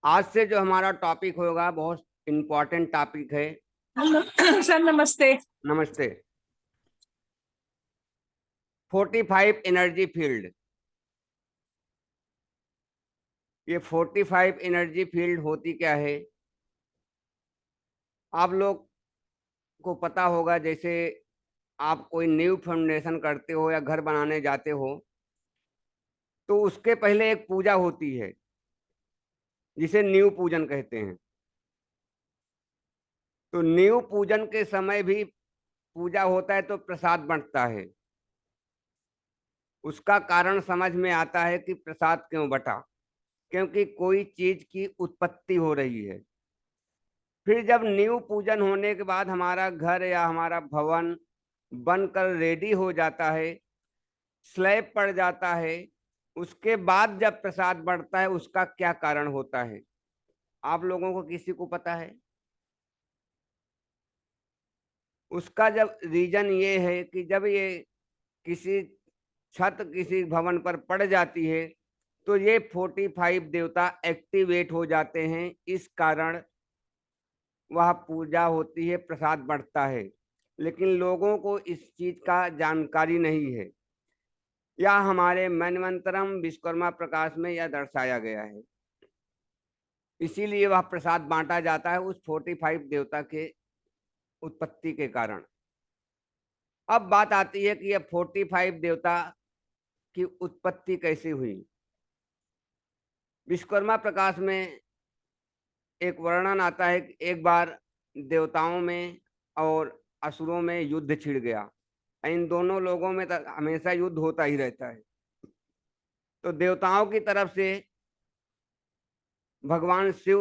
आज से जो हमारा टॉपिक होगा बहुत इम्पोर्टेंट टॉपिक है। सर नमस्ते। नमस्ते। 45 एनर्जी फील्ड। ये 45 एनर्जी फील्ड होती क्या है? आप लोग को पता होगा, जैसे आप कोई न्यू फाउंडेशन करते हो या घर बनाने जाते हो तो उसके पहले एक पूजा होती है जिसे न्यू पूजन कहते हैं। तो न्यू पूजन के समय भी पूजा होता है तो प्रसाद बंटता है। उसका कारण समझ में आता है कि प्रसाद क्यों बटा, क्योंकि कोई चीज की उत्पत्ति हो रही है। फिर जब न्यू पूजन होने के बाद हमारा घर या हमारा भवन बनकर रेडी हो जाता है, स्लैब पड़ जाता है, उसके बाद जब प्रसाद बढ़ता है उसका क्या कारण होता है? आप लोगों को किसी को पता है? उसका जब रीजन ये है कि जब ये किसी छत किसी भवन पर पड़ जाती है तो ये 45 देवता एक्टिवेट हो जाते हैं। इस कारण वह पूजा होती है, प्रसाद बढ़ता है। लेकिन लोगों को इस चीज का जानकारी नहीं है। या हमारे मनवंतरम विश्वकर्मा प्रकाश में यह दर्शाया गया है, इसीलिए वह प्रसाद बांटा जाता है उस 45 देवता के उत्पत्ति के कारण। अब बात आती है कि यह 45 देवता की उत्पत्ति कैसे हुई। विश्वकर्मा प्रकाश में एक वर्णन आता है कि एक बार देवताओं में और असुरों में युद्ध छिड़ गया। इन दोनों लोगों में तो हमेशा युद्ध होता ही रहता है। तो देवताओं की तरफ से भगवान शिव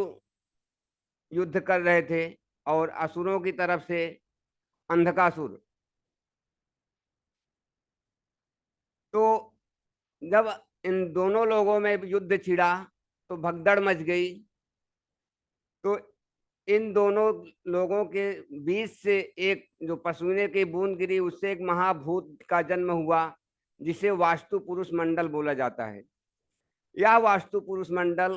युद्ध कर रहे थे और असुरों की तरफ से अंधकासुर। तो जब इन दोनों लोगों में युद्ध छिड़ा तो भगदड़ मच गई। तो इन दोनों लोगों के बीच से एक जो पसीने की बूंद गिरी, उससे एक महाभूत का जन्म हुआ जिसे वास्तु पुरुष मंडल बोला जाता है। यह वास्तु पुरुष मंडल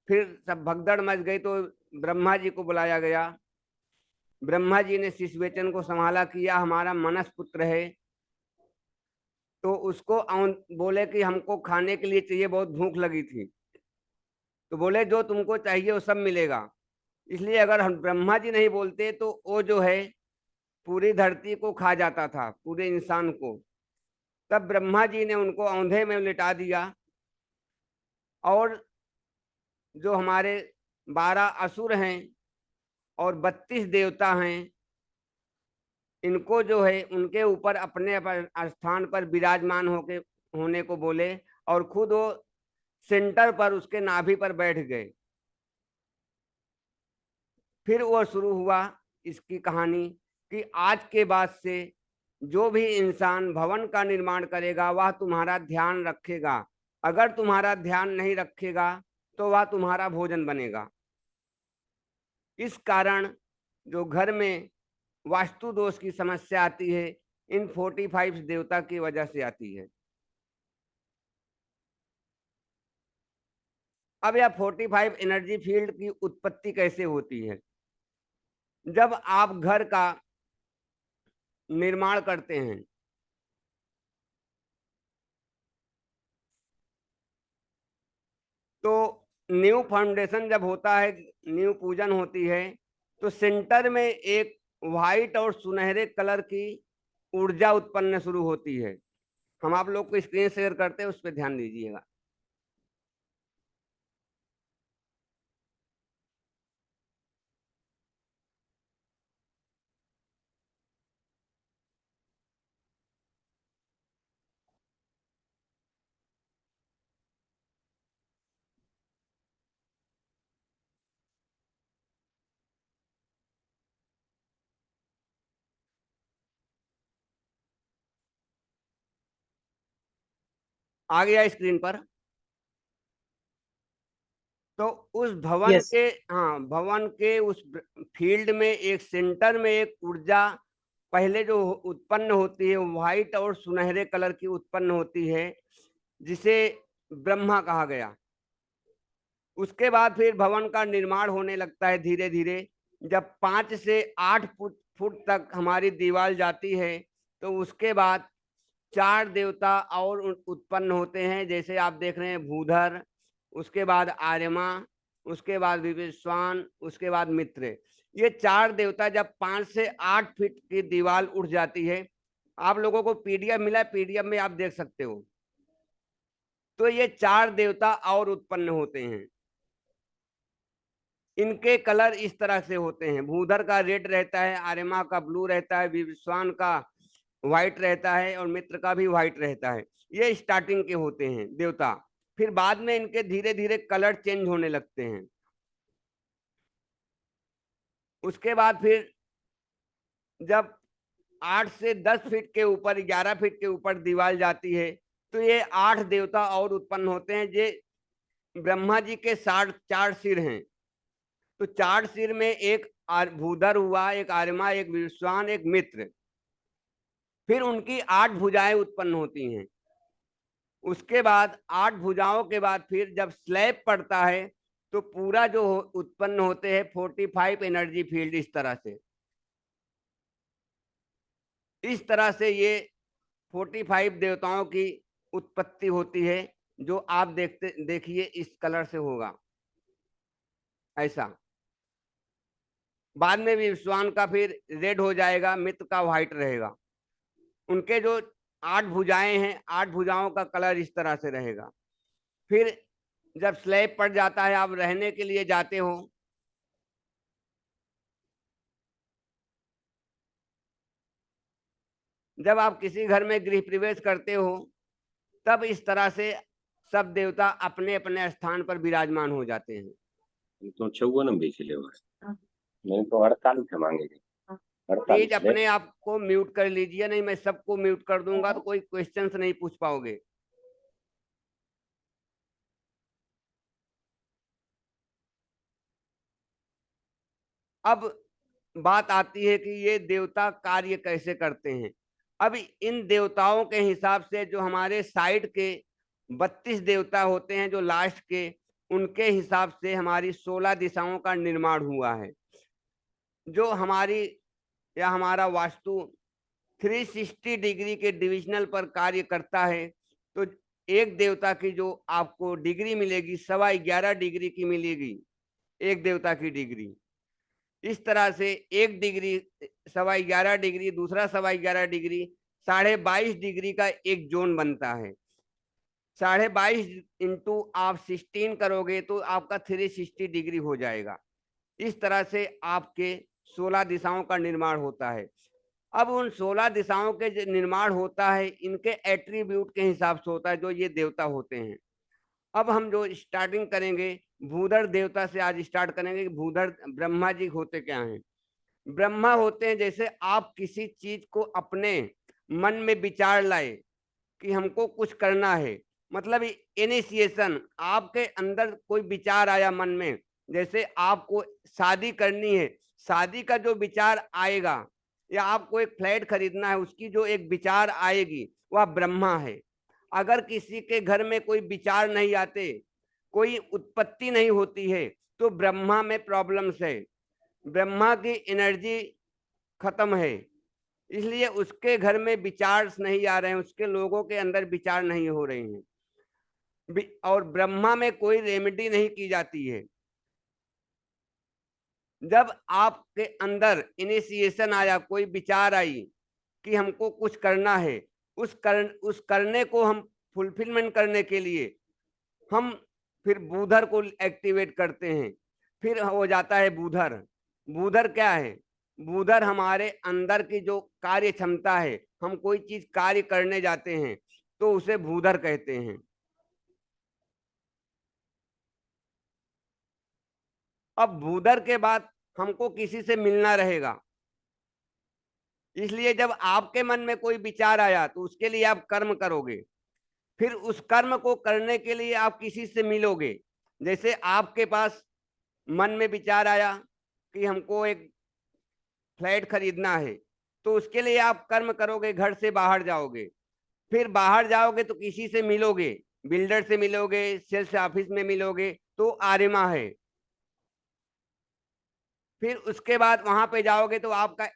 फिर सब भगदड़ मच गई तो ब्रह्मा जी को बुलाया गया। ब्रह्मा जी ने शिशुवेचन को संभाला कि यह हमारा मनस पुत्र है। तो उसको बोले कि हमको खाने के लिए चाहिए, बहुत भूख लगी थी। तो बोले जो तुमको चाहिए वो सब मिलेगा। इसलिए अगर हम ब्रह्मा जी नहीं बोलते तो वो जो है पूरी धरती को खा जाता था, पूरे इंसान को। तब ब्रह्मा जी ने उनको औंधे में लिटा दिया और जो हमारे 12 असुर हैं और 32 देवता हैं, इनको जो है उनके ऊपर अपने स्थान पर विराजमान होने को बोले और खुद वो सेंटर पर उसके नाभि पर बैठ गए। फिर वो शुरू हुआ इसकी कहानी कि आज के बाद से जो भी इंसान भवन का निर्माण करेगा वह तुम्हारा ध्यान रखेगा। अगर तुम्हारा ध्यान नहीं रखेगा तो वह तुम्हारा भोजन बनेगा। इस कारण जो घर में वास्तु दोष की समस्या आती है, इन 45 देवता की वजह से आती है। अब यह 45 एनर्जी फील्ड की उत्पत्ति कैसे होती है? जब आप घर का निर्माण करते हैं तो न्यू फाउंडेशन जब होता है, न्यू पूजन होती है, तो सेंटर में एक व्हाइट और सुनहरे कलर की ऊर्जा उत्पन्न शुरू होती है। हम आप लोग को स्क्रीन शेयर करते हैं, उस पर ध्यान दीजिएगा। आ गया स्क्रीन पर? तो उस भवन यस। के, हाँ, भवन के उस फील्ड में एक सेंटर में एक ऊर्जा पहले जो उत्पन्न होती है व्हाइट और सुनहरे कलर की उत्पन्न होती है, जिसे ब्रह्मा कहा गया। उसके बाद फिर भवन का निर्माण होने लगता है धीरे धीरे। जब 5 से 8 फुट फुट तक हमारी दीवार जाती है तो उसके बाद 4 देवता और उत्पन्न होते हैं। जैसे आप देख रहे हैं भूधर, उसके बाद आर्यमा, उसके बाद विवस्वान, उसके बाद मित्र। ये 4 देवता जब 5 से 8 फीट की दीवार उठ जाती है, आप लोगों को पीडीएफ मिला, पीडीएफ में आप देख सकते हो। तो ये 4 देवता और उत्पन्न होते हैं। इनके कलर इस तरह से होते हैं, भूधर का रेड रहता है, आर्यमा का ब्लू रहता है, विवस्वान का व्हाइट रहता है और मित्र का भी व्हाइट रहता है। ये स्टार्टिंग के होते हैं देवता। फिर बाद में इनके धीरे धीरे कलर चेंज होने लगते हैं। उसके बाद फिर जब 8 से 10 फीट के ऊपर, 11 फीट के ऊपर दीवार जाती है तो ये 8 देवता और उत्पन्न होते हैं। जे ब्रह्मा जी के 4 सिर हैं, तो 4 सिर में एक भूधर हुआ, एक आर्यमा, एक विवस्वान, एक मित्र। फिर उनकी 8 भुजाएं उत्पन्न होती हैं। उसके बाद 8 भुजाओं के बाद फिर जब स्लैब पड़ता है तो पूरा जो उत्पन्न होते हैं 45 एनर्जी फील्ड। इस तरह से ये 45 देवताओं की उत्पत्ति होती है। जो आप देखिए इस कलर से होगा ऐसा। बाद में भी विवस्वान का फिर रेड हो जाएगा, मित्र का व्हाइट रहेगा। उनके जो 8 भुजाएं हैं, 8 भुजाओं का कलर इस तरह से रहेगा। फिर जब स्लैब पड़ जाता है, आप रहने के लिए जाते हो, जब आप किसी घर में गृह प्रवेश करते हो तब इस तरह से सब देवता अपने अपने स्थान पर विराजमान हो जाते हैं। तो 54 बेचे नहीं तो 48 मांगेंगे। प्लीज अपने आप को म्यूट कर लीजिए, नहीं मैं सबको म्यूट कर दूंगा तो कोई क्वेश्चंस नहीं पूछ पाओगे। अब बात आती है कि ये देवता कार्य कैसे करते हैं। अब इन देवताओं के हिसाब से जो हमारे साइड के 32 देवता होते हैं, जो लास्ट के, उनके हिसाब से हमारी 16 दिशाओं का निर्माण हुआ है। जो हमारी या हमारा वास्तु 360 डिग्री के डिविजनल पर कार्य करता है। तो एक देवता की जो आपको डिग्री मिलेगी 11.25 डिग्री की मिलेगी, एक देवता की डिग्री। इस तरह से एक डिग्री 11.25 डिग्री, दूसरा 11.25 डिग्री, 22.5 डिग्री का एक जोन बनता है। 22.5 इंटू आप 16 करोगे तो आपका 360 डिग्री हो जाएगा। इस तरह से आपके 16 दिशाओं का निर्माण होता है। अब उन 16 दिशाओं के जो निर्माण होता है, इनके एट्रीब्यूट के हिसाब से होता है जो ये देवता होते हैं। अब हम जो स्टार्टिंग करेंगे भूधर देवता से, आज स्टार्ट करेंगे कि भूधर ब्रह्मा जी होते क्या हैं। ब्रह्मा होते हैं, जैसे आप किसी चीज को अपने मन में विचार लाए कि हमको कुछ करना है, मतलब इनिशिएशन, आपके अंदर कोई विचार आया मन में, जैसे आपको शादी करनी है, शादी का जो विचार आएगा, या आपको एक फ्लैट खरीदना है, उसकी जो एक विचार आएगी वह ब्रह्मा है। अगर किसी के घर में कोई विचार नहीं आते, कोई उत्पत्ति नहीं होती है, तो ब्रह्मा में प्रॉब्लम्स है, ब्रह्मा की एनर्जी खत्म है। इसलिए उसके घर में विचार नहीं आ रहे हैं, उसके लोगों के अंदर विचार नहीं हो रहे हैं, और ब्रह्मा में कोई रेमेडी नहीं की जाती है। जब आपके अंदर इनिशिएशन आया, कोई विचार आई कि हमको कुछ करना है, उस करने को हम फुलफिलमेंट करने के लिए हम फिर बूधर को एक्टिवेट करते हैं। फिर हो जाता है बूधर। बूधर क्या है? बूधर हमारे अंदर की जो कार्य क्षमता है, हम कोई चीज कार्य करने जाते हैं तो उसे बूधर कहते हैं। अब बूधर के बाद हमको किसी से मिलना रहेगा, इसलिए जब आपके मन में कोई विचार आया तो उसके लिए आप कर्म करोगे। फिर उस कर्म को करने के लिए आप किसी से मिलोगे। जैसे आपके पास मन में विचार आया कि हमको एक फ्लैट खरीदना है, तो उसके लिए आप कर्म करोगे, घर से बाहर जाओगे। फिर बाहर जाओगे तो किसी से मिलोगे, बिल्डर से मिलोगे, सेल्स ऑफिस में मिलोगे, तो आर्यमा है। फिर उसके बाद वहां पे जाओगे तो आपका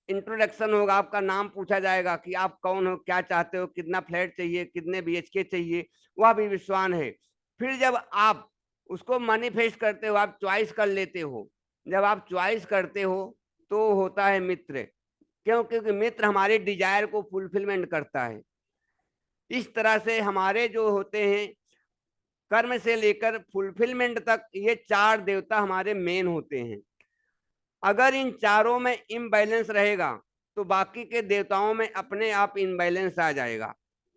इंट्रोडक्शन होगा, आपका नाम पूछा जाएगा कि आप कौन हो, क्या चाहते हो, कितना फ्लैट चाहिए, कितने बीएचके चाहिए, वह भी विश्वान है। फिर जब आप उसको मैनिफेस्ट करते हो, आप चॉइस कर लेते हो, जब आप चॉइस करते हो तो होता है मित्र। क्यों? क्योंकि मित्र हमारे डिजायर को फुलफिलमेंट करता है। इस तरह से हमारे जो होते हैं कर्म से लेकर फुलफिलमेंट तक, ये 4 देवता हमारे मेन होते हैं। अगर इन चारों में इम्बैलेंस रहेगा तो बाकी के देवताओं में अपने आप इम्बैलेंस आ जाएगा।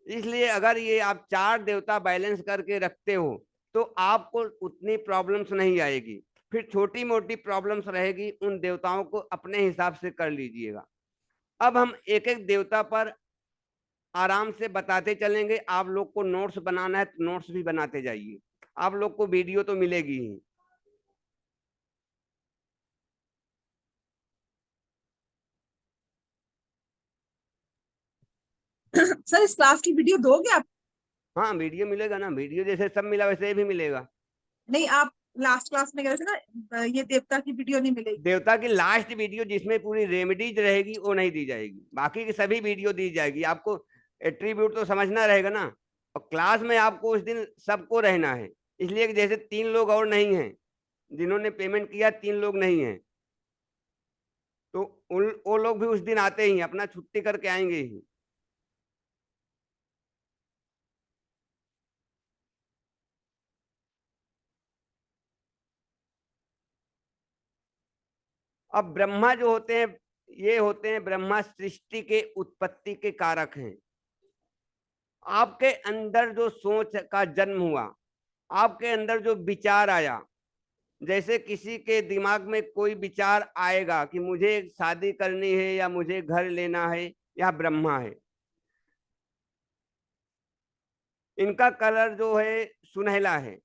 इसलिए अगर ये आप 4 देवता बैलेंस करके रखते हो तो आपको उतनी प्रॉब्लम्स नहीं आएगी। फिर छोटी मोटी प्रॉब्लम्स रहेगी, उन देवताओं को अपने हिसाब से कर लीजिएगा। अब हम एक एक देवता पर आराम से बताते चलेंगे। आप लोग को नोट्स बनाना है तो नोट्स भी बनाते जाइए, आप लोग को वीडियो तो मिलेगी ही। सर इस क्लास की वीडियो दोगे आप? हाँ, वीडियो मिलेगा ना, वीडियो जैसे सब मिला वैसे भी मिलेगा। नहीं, आप लास्ट क्लास में कह रहे थे ना ये देवता की वीडियो नहीं मिलेगी। देवता की लास्ट वीडियो जिसमें पूरी रेमेडीज रहेगी वो नहीं दी जाएगी, बाकी की सभी वीडियो दी जाएगी। आपको एट्रीब्यूट तो समझना रहेगा ना, और क्लास में आपको उस दिन सबको रहना है। इसलिए कि जैसे 3 लोग और नहीं हैं, जिन्होंने पेमेंट किया 3 लोग नहीं हैं, तो वो लोग भी उस दिन आते ही अपना छुट्टी करके आएंगे ही। अब ब्रह्मा जो होते हैं, ये होते हैं ब्रह्मा सृष्टि के उत्पत्ति के कारक हैं। आपके अंदर जो सोच का जन्म हुआ, आपके अंदर जो विचार आया, जैसे किसी के दिमाग में कोई विचार आएगा कि मुझे शादी करनी है या मुझे घर लेना है, या ब्रह्मा है। इनका कलर जो है सुनहला है।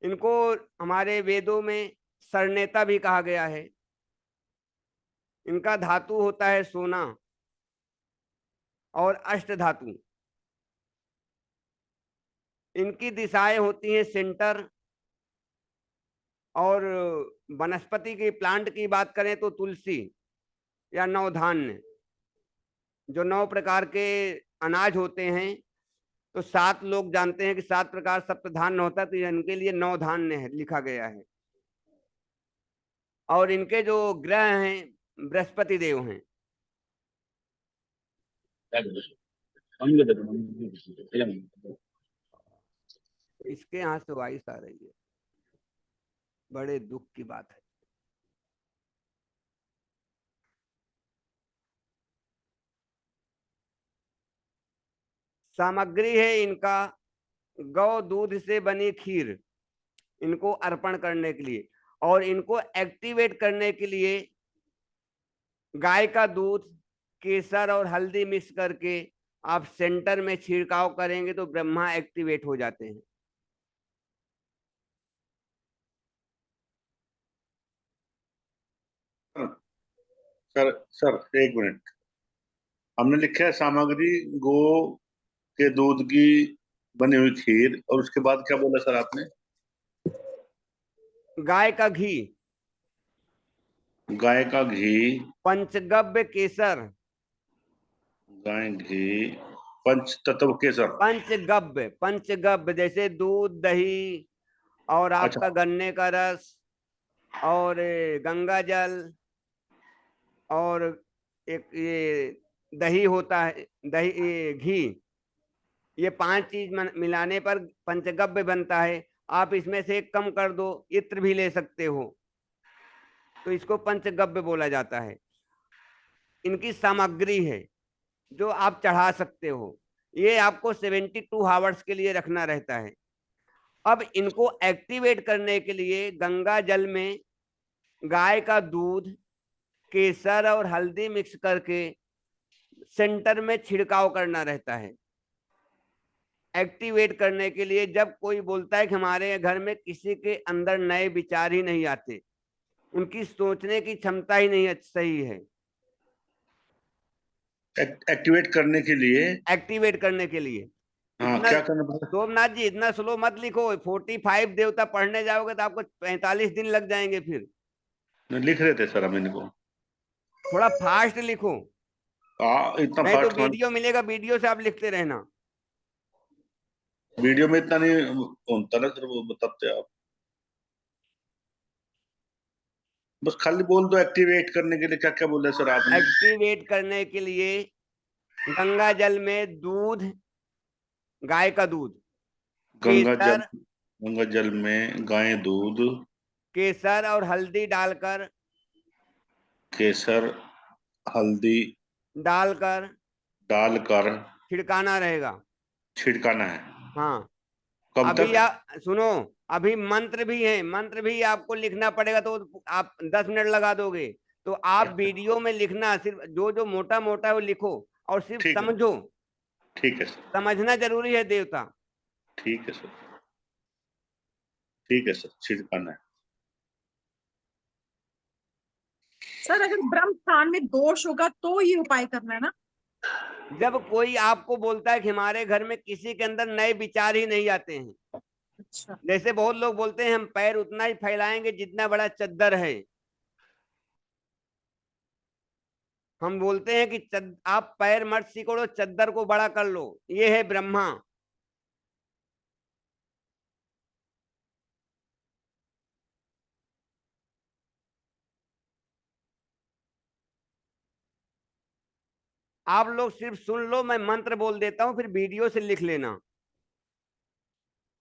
इनको हमारे वेदों में सरनेता भी कहा गया है। इनका धातु होता है सोना और अष्ट धातु। इनकी दिशाएं होती हैं सेंटर, और वनस्पति की प्लांट की बात करें तो तुलसी या नवधान्य, जो 9 प्रकार के अनाज होते हैं। तो 7 लोग जानते हैं कि 7 प्रकार सप्तधान्य होता है, तो इनके लिए 9 धान्य है लिखा गया है। और इनके जो ग्रह हैं बृहस्पति देव हैं। इसके यहाँ से वाइस आ रही है, बड़े दुख की बात है। सामग्री है इनका गौ दूध से बनी खीर, इनको अर्पण करने के लिए। और इनको एक्टिवेट करने के लिए गाय का दूध, केसर और हल्दी मिक्स करके आप सेंटर में छिड़काव करेंगे तो ब्रह्मा एक्टिवेट हो जाते हैं। Sir sir 1 minute. हमने लिखा है सामग्री गो के दूध की बनी हुई खीर, और उसके बाद क्या बोला सर आपने? गाय का घी, गाय का घी, पंचगव्य केसर। गाय घी, पंच तत्व केसर। पंचगव्य, पंचगव्य जैसे दूध, दही, और अच्छा, आपका गन्ने का रस, और गंगा जल, और एक ये दही होता है, दही, ये घी, ये 5 चीज मिलाने पर पंचगव्य बनता है। आप इसमें से एक कम कर दो, इत्र भी ले सकते हो, तो इसको पंचगव्य बोला जाता है। इनकी सामग्री है जो आप चढ़ा सकते हो। ये आपको 72 आवर्स के लिए रखना रहता है। अब इनको एक्टिवेट करने के लिए गंगा जल में गाय का दूध, केसर और हल्दी मिक्स करके सेंटर में छिड़काव करना रहता है एक्टिवेट करने के लिए। जब कोई बोलता है कि हमारे घर में किसी के अंदर नए विचार ही नहीं आते, उनकी सोचने की क्षमता ही नहीं सही है, एक्टिवेट करने के लिए। एक्टिवेट करने के लिए हाँ, इतना क्या करना पड़ेगा? सोमनाथ जी इतना स्लो मत लिखो, 45 देवता पढ़ने जाओगे तो आपको 45 दिन लग जाएंगे। फिर नहीं, लिख रहे थे सर हम इनको। थोड़ा फास्ट लिखो, इतना नहीं तो फास्ट वीडियो मिलेगा, वीडियो से आप लिखते रहना। वीडियो में इतना नहीं होता ना सर, वो बताते आप। बस खाली बोल दो एक्टिवेट करने के लिए, क्या क्या बोले सर आपने? एक्टिवेट करने के लिए गंगा जल में दूध, गाय का दूध, गंगा जल, केसर, गंगा जल में गाय दूध, केसर और हल्दी डालकर, केसर, हल्दी डालकर डालकर छिड़काना रहेगा। छिड़काना है। हाँ, कब अभी तक? आप सुनो, अभी मंत्र भी है, मंत्र भी आपको लिखना पड़ेगा, तो आप 10 मिनट लगा दोगे। तो आप वीडियो में लिखना, सिर्फ जो जो मोटा मोटा है वो लिखो, और सिर्फ ठीक है, समझो, ठीक है सर, समझना जरूरी है देवता। ठीक है सर, ठीक है सर, छिड़काना है। सर अगर ब्रह्म स्थान में दोष होगा तो ये उपाय करना है ना? जब कोई आपको बोलता है कि हमारे घर में किसी के अंदर नए विचार ही नहीं आते हैं, अच्छा। जैसे बहुत लोग बोलते हैं हम पैर उतना ही फैलाएंगे जितना बड़ा चद्दर है। हम बोलते हैं कि आप पैर मत सिकोड़ो, चद्दर को बड़ा कर लो, ये है ब्रह्मा। आप लोग सिर्फ सुन लो, मैं मंत्र बोल देता हूं, फिर वीडियो से लिख लेना।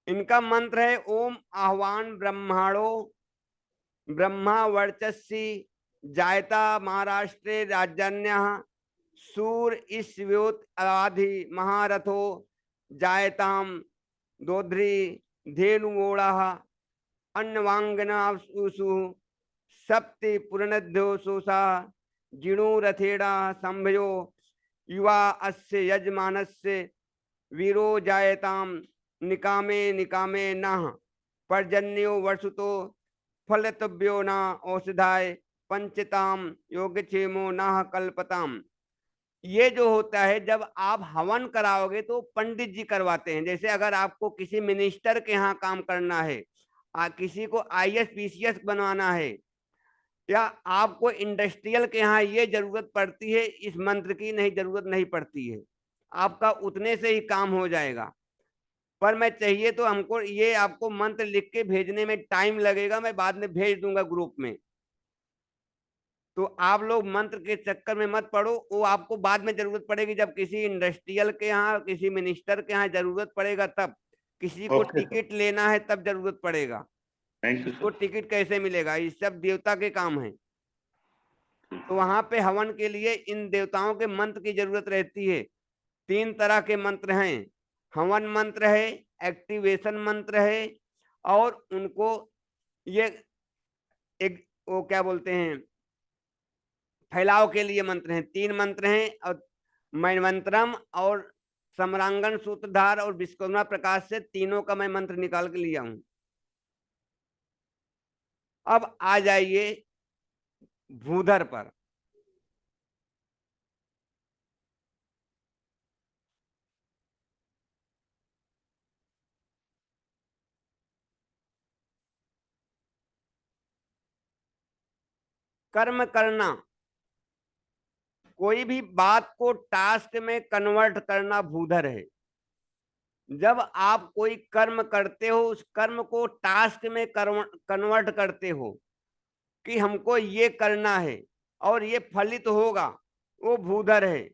इनका मंत्र है ओम आह्वान ब्रह्माणो ब्रह्मा वर्चस्सी जायता महाराष्ट्रे राजन्य सूर ईश्व्योत आधि महारथो जायताम दोध्री धेनुमोड़ा अन्नवांगनासु सप्ति पुरनद्योषा जिणुरथेड़ा संभयो युवा अस्य यजमानस्य वीरो जायताम निकामे निकामे नः पर्जन्यो वर्षुतो फलतव्यो न औषधाय पंचताम योगक्षेमो नः कल्पताम। ये जो होता है, जब आप हवन कराओगे तो पंडित जी करवाते हैं। जैसे अगर आपको किसी मिनिस्टर के यहाँ काम करना है, किसी को आईएएस पीसीएस बनवाना है, या आपको इंडस्ट्रियल के यहाँ ये जरूरत पड़ती है, इस मंत्र की नहीं जरूरत नहीं पड़ती है, आपका उतने से ही काम हो जाएगा। पर मैं चाहिए तो हमको ये आपको मंत्र लिख के भेजने में टाइम लगेगा, मैं बाद में भेज दूंगा ग्रुप में। तो आप लोग मंत्र के चक्कर में मत पड़ो, वो आपको बाद में जरूरत पड़ेगी, जब किसी इंडस्ट्रियल के यहाँ किसी मिनिस्टर के यहाँ जरूरत पड़ेगा, तब किसी को ओके सर, टिकट लेना है तब जरूरत पड़ेगा। थैंक यू इसको सर। टिकट कैसे मिलेगा, ये सब देवता के काम है। तो वहां पे हवन के लिए इन देवताओं के मंत्र की जरूरत रहती है। 3 तरह के मंत्र हैं, हवन मंत्र है, एक्टिवेशन मंत्र है, और उनको ये एक वो क्या बोलते हैं, फैलाव के लिए मंत्र हैं। 3 मंत्र हैं, और मंत्रम और सम्रांगण सूत्रधार और विश्वकर्मा प्रकाश से तीनों का मैं मंत्र निकाल के लिया हूं। अब आ जाइए भूधर पर। कर्म करना, कोई भी बात को टास्क में कन्वर्ट करना भूधर है। जब आप कोई कर्म करते हो, उस कर्म को टास्क में कन्वर्ट करते हो कि हमको ये करना है और ये फलित होगा, वो भूधर है।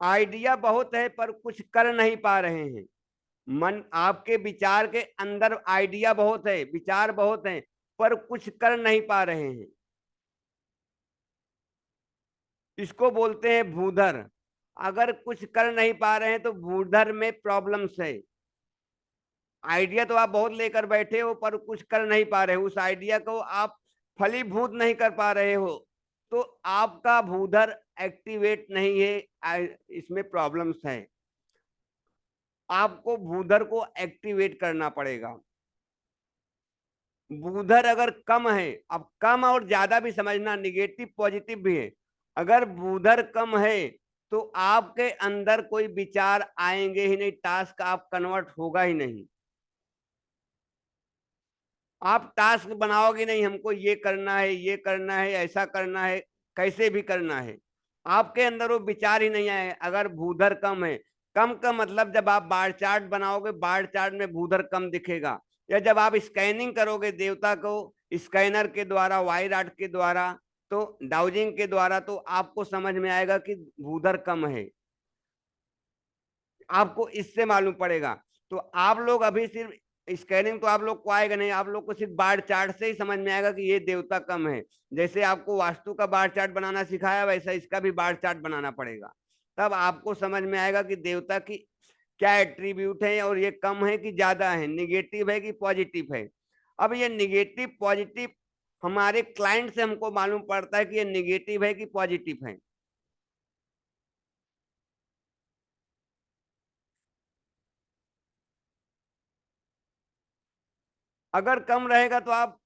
आइडिया बहुत है पर कुछ कर नहीं पा रहे हैं। मन आपके विचार के अंदर आइडिया बहुत है, विचार बहुत है, पर कुछ कर नहीं पा रहे हैं। इसको बोलते हैं भूधर। अगर कुछ कर नहीं पा रहे हैं तो भूधर में प्रॉब्लम्स है। आइडिया तो आप बहुत लेकर बैठे हो पर कुछ कर नहीं पा रहे हो, उस आइडिया को आप फलीभूत नहीं कर पा रहे हो, तो आपका भूधर एक्टिवेट नहीं है, इसमें प्रॉब्लम्स है। आपको भूधर को एक्टिवेट करना पड़ेगा। भूधर अगर कम है, अब कम और ज्यादा भी समझना, निगेटिव पॉजिटिव भी है। अगर भूधर कम है तो आपके अंदर कोई विचार आएंगे ही नहीं, टास्क आप कन्वर्ट होगा ही नहीं। आप टास्क बनाओगे नहीं, हमको ये करना है, ये करना है, ऐसा करना है, कैसे भी करना है, आपके अंदर वो विचार ही नहीं आए अगर भूधर कम है। कम का मतलब जब आप बार चार्ट बनाओगे, बार चार्ट में भूधर कम दिखेगा, या जब आप स्कैनिंग करोगे देवता को स्कैनर के द्वारा, वाई राट के द्वारा, तो डाउजिंग के द्वारा, तो आपको समझ में आएगा कि भूधर कम है। आपको इससे मालूम पड़ेगा। तो आप लोग अभी सिर्फ स्कैनिंग तो आप लोग को आएगा नहीं, आप लोग को सिर्फ बार चार्ट से ही समझ में आएगा कि ये देवता कम है। जैसे आपको वास्तु का बार चार्ट बनाना सिखाया, वैसा इसका भी बार चार्ट बनाना पड़ेगा। तब आपको समझ में आएगा कि देवता की क्या एट्रीब्यूट है, और ये कम है कि ज्यादा है, निगेटिव है कि पॉजिटिव है। अब ये निगेटिव पॉजिटिव हमारे क्लाइंट से हमको मालूम पड़ता है कि ये निगेटिव है कि पॉजिटिव है। अगर कम रहेगा तो आप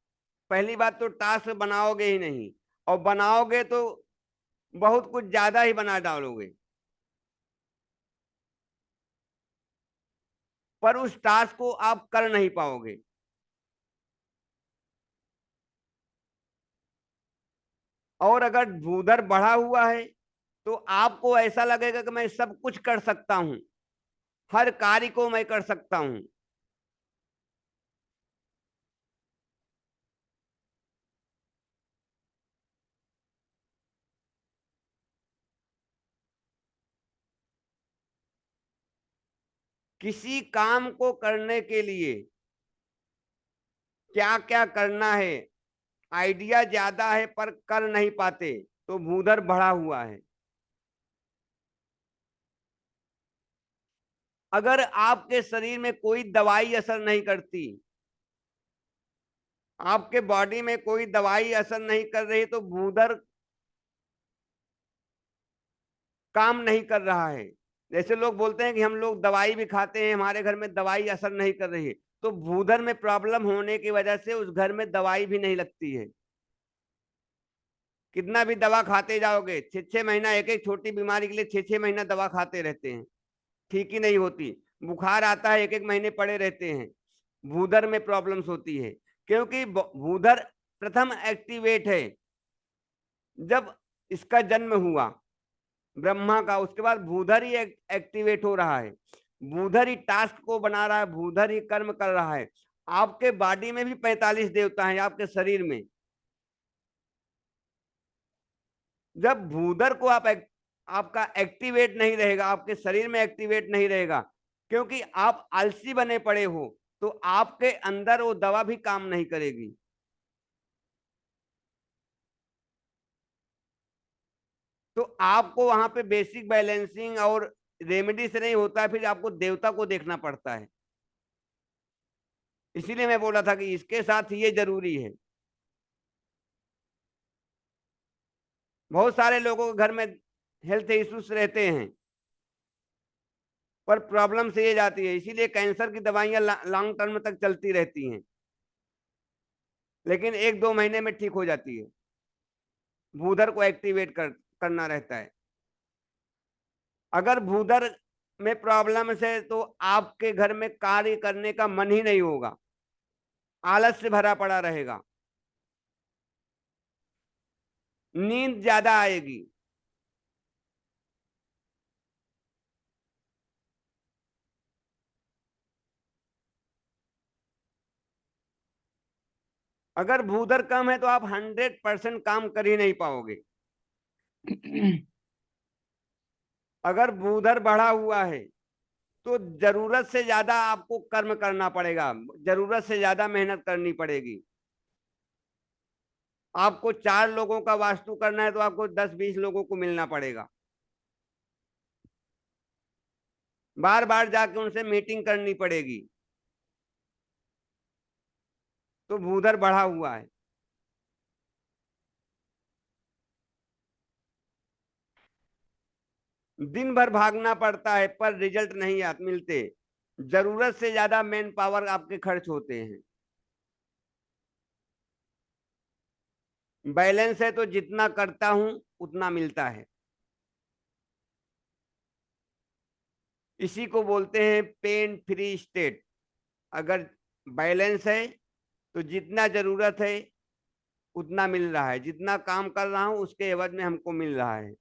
पहली बात तो टास्क बनाओगे ही नहीं, और बनाओगे तो बहुत कुछ ज्यादा ही बना डालोगे, पर उस टास्क को आप कर नहीं पाओगे। और अगर भूधर बढ़ा हुआ है तो आपको ऐसा लगेगा कि मैं सब कुछ कर सकता हूं, हर कार्य को मैं कर सकता हूं। किसी काम को करने के लिए क्या क्या करना है, आइडिया ज्यादा है पर कर नहीं पाते, तो भूधर बढ़ा हुआ है। अगर आपके शरीर में कोई दवाई असर नहीं करती, आपके बॉडी में कोई दवाई असर नहीं कर रही, तो भूधर काम नहीं कर रहा है। जैसे लोग बोलते हैं कि हम लोग दवाई भी खाते हैं, हमारे घर में दवाई असर नहीं कर रही है, तो भूधर में प्रॉब्लम होने की वजह से उस घर में दवाई भी नहीं लगती है। कितना भी दवा खाते जाओगे, 6 6 महीना एक एक छोटी बीमारी के लिए 6 6 महीना दवा खाते रहते हैं, ठीक ही नहीं होती। बुखार आता है, एक एक महीने पड़े रहते हैं। भूधर में प्रॉब्लम्स होती है, क्योंकि भूधर प्रथम एक्टिवेट है जब इसका जन्म हुआ ब्रह्मा का, उसके बाद भूधर ही एक्टिवेट हो रहा है, भूधर ही टास्क को बना रहा है, भूधर ही कर्म कर रहा है। आपके बॉडी में भी 45 देवता हैं, आपके शरीर में। जब भूधर को आपका एक्टिवेट नहीं रहेगा, आपके शरीर में एक्टिवेट नहीं रहेगा, क्योंकि आप आलसी बने पड़े हो, तो आपके अंदर वो दवा भी काम नहीं करेगी। तो आपको वहां पे बेसिक बैलेंसिंग और रेमेडी से नहीं होता है, फिर आपको देवता को देखना पड़ता है। इसीलिए मैं बोला था कि इसके साथ ये जरूरी है। बहुत सारे लोगों के घर में हेल्थ इश्यूज रहते हैं, पर प्रॉब्लम से ये जाती है, इसीलिए कैंसर की दवाइयां लॉन्ग टर्म तक चलती रहती हैं, लेकिन 1 2 महीने में ठीक हो जाती है। भूधर को एक्टिवेट करना रहता है। अगर भूधर में प्रॉब्लम है तो आपके घर में कार्य करने का मन ही नहीं होगा, आलस से भरा पड़ा रहेगा, नींद ज्यादा आएगी। अगर भूधर कम है तो आप 100% काम कर ही नहीं पाओगे। अगर भूधर बढ़ा हुआ है तो जरूरत से ज्यादा आपको कर्म करना पड़ेगा, जरूरत से ज्यादा मेहनत करनी पड़ेगी। आपको 4 लोगों का वास्तु करना है तो आपको 10 20 लोगों को मिलना पड़ेगा, बार बार जाके उनसे मीटिंग करनी पड़ेगी। तो भूधर बढ़ा हुआ है। दिन भर भागना पड़ता है पर रिजल्ट नहीं मिलते। जरूरत से ज्यादा मैन पावर आपके खर्च होते हैं। बैलेंस है तो जितना करता हूं उतना मिलता है। इसी को बोलते हैं पेन फ्री स्टेट। अगर बैलेंस है तो जितना जरूरत है उतना मिल रहा है, जितना काम कर रहा हूं उसके एवज में हमको मिल रहा है।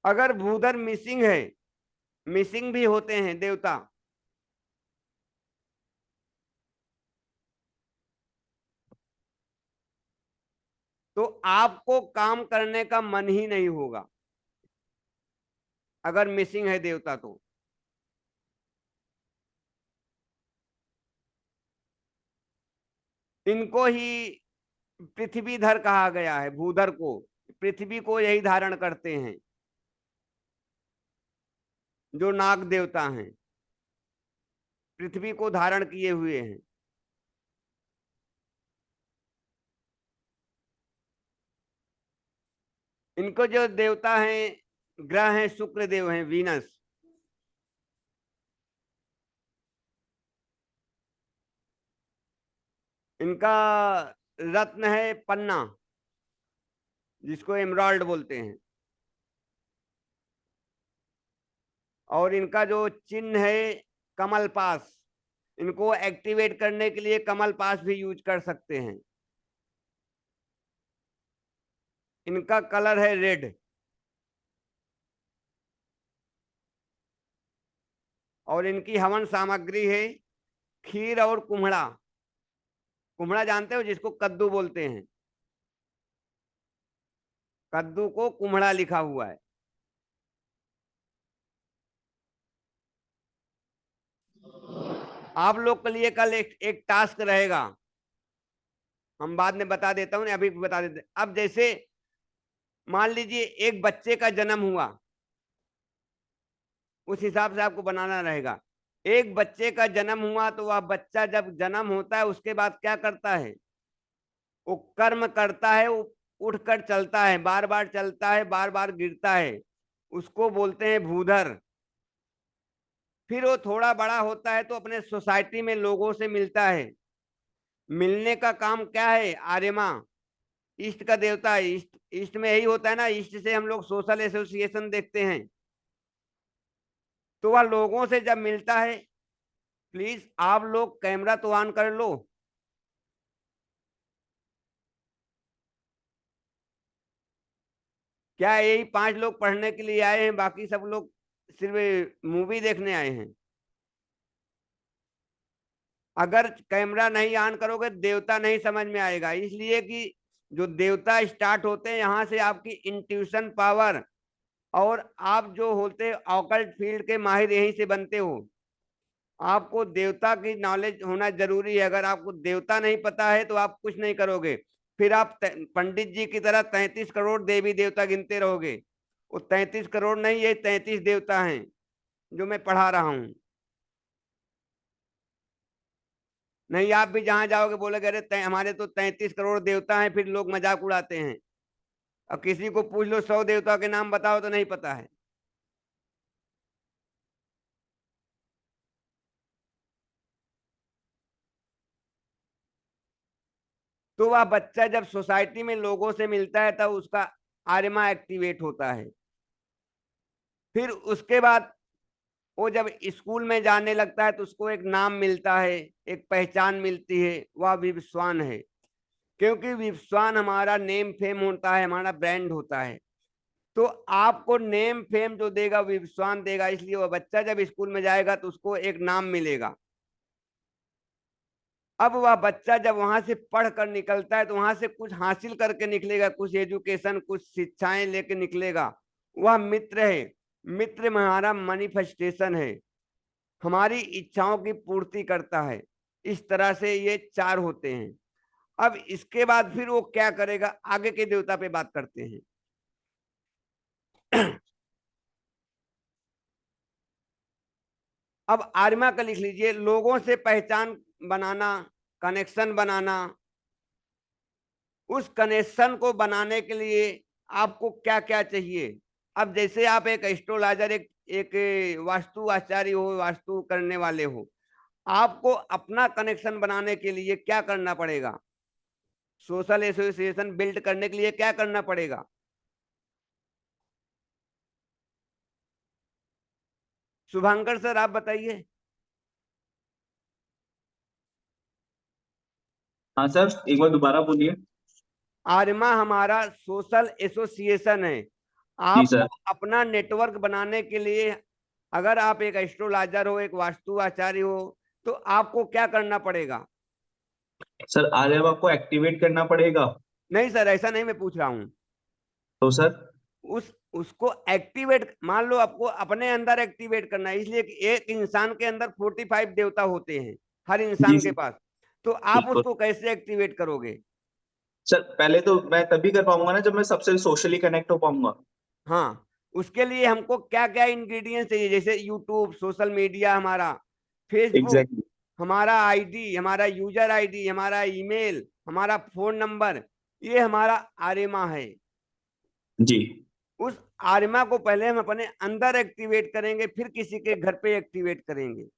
अगर भूधर मिसिंग है, मिसिंग भी होते हैं देवता, तो आपको काम करने का मन ही नहीं होगा अगर मिसिंग है देवता तो। इनको ही पृथ्वीधर कहा गया है। भूधर को, पृथ्वी को यही धारण करते हैं जो नाग देवता हैं, पृथ्वी को धारण किए हुए हैं। इनको जो देवता हैं, ग्रह हैं, शुक्र देव हैं, वीनस। इनका रत्न है पन्ना, जिसको एमराल्ड बोलते हैं। और इनका जो चिन्ह है कमल पास। इनको एक्टिवेट करने के लिए कमल पास भी यूज कर सकते हैं। इनका कलर है रेड। और इनकी हवन सामग्री है खीर और कुम्हड़ा। कुम्हड़ा जानते हो, जिसको कद्दू बोलते हैं। कद्दू को कुम्हड़ा लिखा हुआ है। आप लोग के लिए कल एक टास्क रहेगा, हम बाद में बता देता हूँ, अभी बता देते। अब जैसे मान लीजिए एक बच्चे का जन्म हुआ, उस हिसाब से आपको बनाना रहेगा। एक बच्चे का जन्म हुआ तो वह बच्चा जब जन्म होता है उसके बाद क्या करता है? वो कर्म करता है, वो उठकर चलता है, बार बार चलता है, बार बार गिरता है, उसको बोलते हैं भूधर। फिर वो थोड़ा बड़ा होता है तो अपने सोसाइटी में लोगों से मिलता है। मिलने का काम क्या है? आर्यमा, ईस्ट का देवता है। ईस्ट, ईस्ट में यही होता है ना, ईस्ट से हम लोग सोशल एसोसिएशन देखते हैं। तो वह लोगों से जब मिलता है, प्लीज आप लोग कैमरा तो ऑन कर लो। क्या यही 5 लोग पढ़ने के लिए आए हैं, बाकी सब लोग सिर्फ मूवी देखने आए हैं? अगर कैमरा नहीं ऑन करोगे देवता नहीं समझ में आएगा। इसलिए कि जो देवता स्टार्ट होते हैं यहाँ से आपकी इंट्यूशन पावर, और आप जो होते ऑकल्ट फील्ड के माहिर यहीं से बनते हो। आपको देवता की नॉलेज होना जरूरी है। अगर आपको देवता नहीं पता है तो आप कुछ नहीं करोगे। फिर आप पंडित जी की तरह 33 करोड़ देवी देवता गिनते रहोगे। वो 33 करोड़ नहीं, ये 33 देवता हैं जो मैं पढ़ा रहा हूँ। नहीं, आप भी जहां जाओगे बोलोगे अरे हमारे तो 33 करोड़ देवता हैं, फिर लोग मजाक उड़ाते हैं। और किसी को पूछ लो 100 देवता के नाम बताओ तो नहीं पता है। तो वह बच्चा जब सोसाइटी में लोगों से मिलता है तब उसका आर्यमा एक्टिवेट होता है। फिर उसके बाद वो जब स्कूल में जाने लगता है तो उसको एक नाम मिलता है, एक पहचान मिलती है, वह विवस्वान है। क्योंकि विवस्वान हमारा नेम फेम होता है, हमारा ब्रांड होता है। तो आपको नेम फेम जो देगा विवस्वान देगा। इसलिए वह बच्चा जब स्कूल में जाएगा तो उसको एक नाम मिलेगा। अब वह बच्चा जब वहां से पढ़ कर निकलता है तो वहां से कुछ हासिल करके निकलेगा, कुछ एजुकेशन, कुछ शिक्षाएं लेके निकलेगा। वह मित्र है। मित्र हमारा मैनिफेस्टेशन है, हमारी इच्छाओं की पूर्ति करता है। इस तरह से ये 4 होते हैं। अब इसके बाद फिर वो क्या करेगा, आगे के देवता पे बात करते हैं। अब आर्यमा का लिख लीजिए। लोगों से पहचान बनाना, कनेक्शन बनाना। उस कनेक्शन को बनाने के लिए आपको क्या क्या चाहिए? अब जैसे आप एक एस्ट्रोलॉजर, एक वास्तु आचार्य हो, वास्तु करने वाले हो, आपको अपना कनेक्शन बनाने के लिए क्या करना पड़ेगा? सोशल एसोसिएशन बिल्ड करने के लिए क्या करना पड़ेगा? शुभंकर सर आप बताइए। हाँ सर, एक बार दोबारा बोलिए। आर्यमा हमारा सोशल एसोसिएशन है। जी आपको सर। अपना नेटवर्क बनाने के लिए, अगर आप एक एस्ट्रोलॉजर हो, एक वास्तु आचार्य हो, तो आपको क्या करना पड़ेगा? सर आर्यभा को एक्टिवेट करना पड़ेगा। नहीं सर, ऐसा नहीं मैं पूछ रहा हूं। तो सर उसको एक्टिवेट, मान लो आपको अपने अंदर एक्टिवेट करना है, इसलिए कि एक इंसान के अंदर 45 देवता होते हैं, हर जी इंसान के सर, पास। तो आप बिल्कुल। उसको कैसे एक्टिवेट करोगे? सर पहले तो मैं तभी कर पाऊंगा ना जब मैं सबसे सोशली कनेक्ट हो पाऊंगा। हाँ, उसके लिए हमको क्या क्या इंग्रेडिएंट्स चाहिए? जैसे यूट्यूब, सोशल मीडिया हमारा, फेसबुक, एग्जैक्टली। हमारा आईडी, हमारा यूजर आईडी, हमारा ईमेल, हमारा फोन नंबर, ये हमारा आर्यमा है। जी। उस आर्यमा को पहले हम अपने अंदर एक्टिवेट करेंगे, फिर किसी के घर पे एक्टिवेट करेंगे।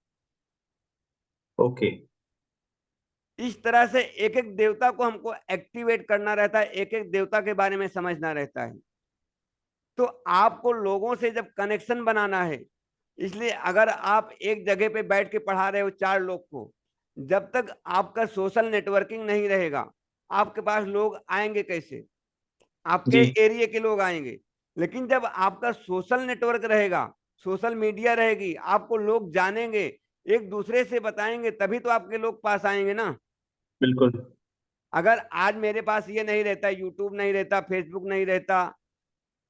ओके। इस तरह से एक एक देवता को हमको एक्टिवेट करना रहता है, एक एक देवता के बारे में समझना रहता है। तो आपको लोगों से जब कनेक्शन बनाना है, इसलिए अगर आप एक जगह पे बैठ के पढ़ा रहे हो 4 लोग को, जब तक आपका सोशल नेटवर्किंग नहीं रहेगा, आपके पास लोग आएंगे कैसे? आपके जी एरिया के लोग आएंगे। लेकिन जब आपका सोशल नेटवर्क रहेगा, सोशल मीडिया रहेगी, आपको लोग जानेंगे, एक दूसरे से बताएंगे, तभी तो आपके लोग पास आएंगे ना। बिल्कुल। अगर आज मेरे पास ये नहीं रहता, यूट्यूब नहीं रहता, फेसबुक नहीं रहता,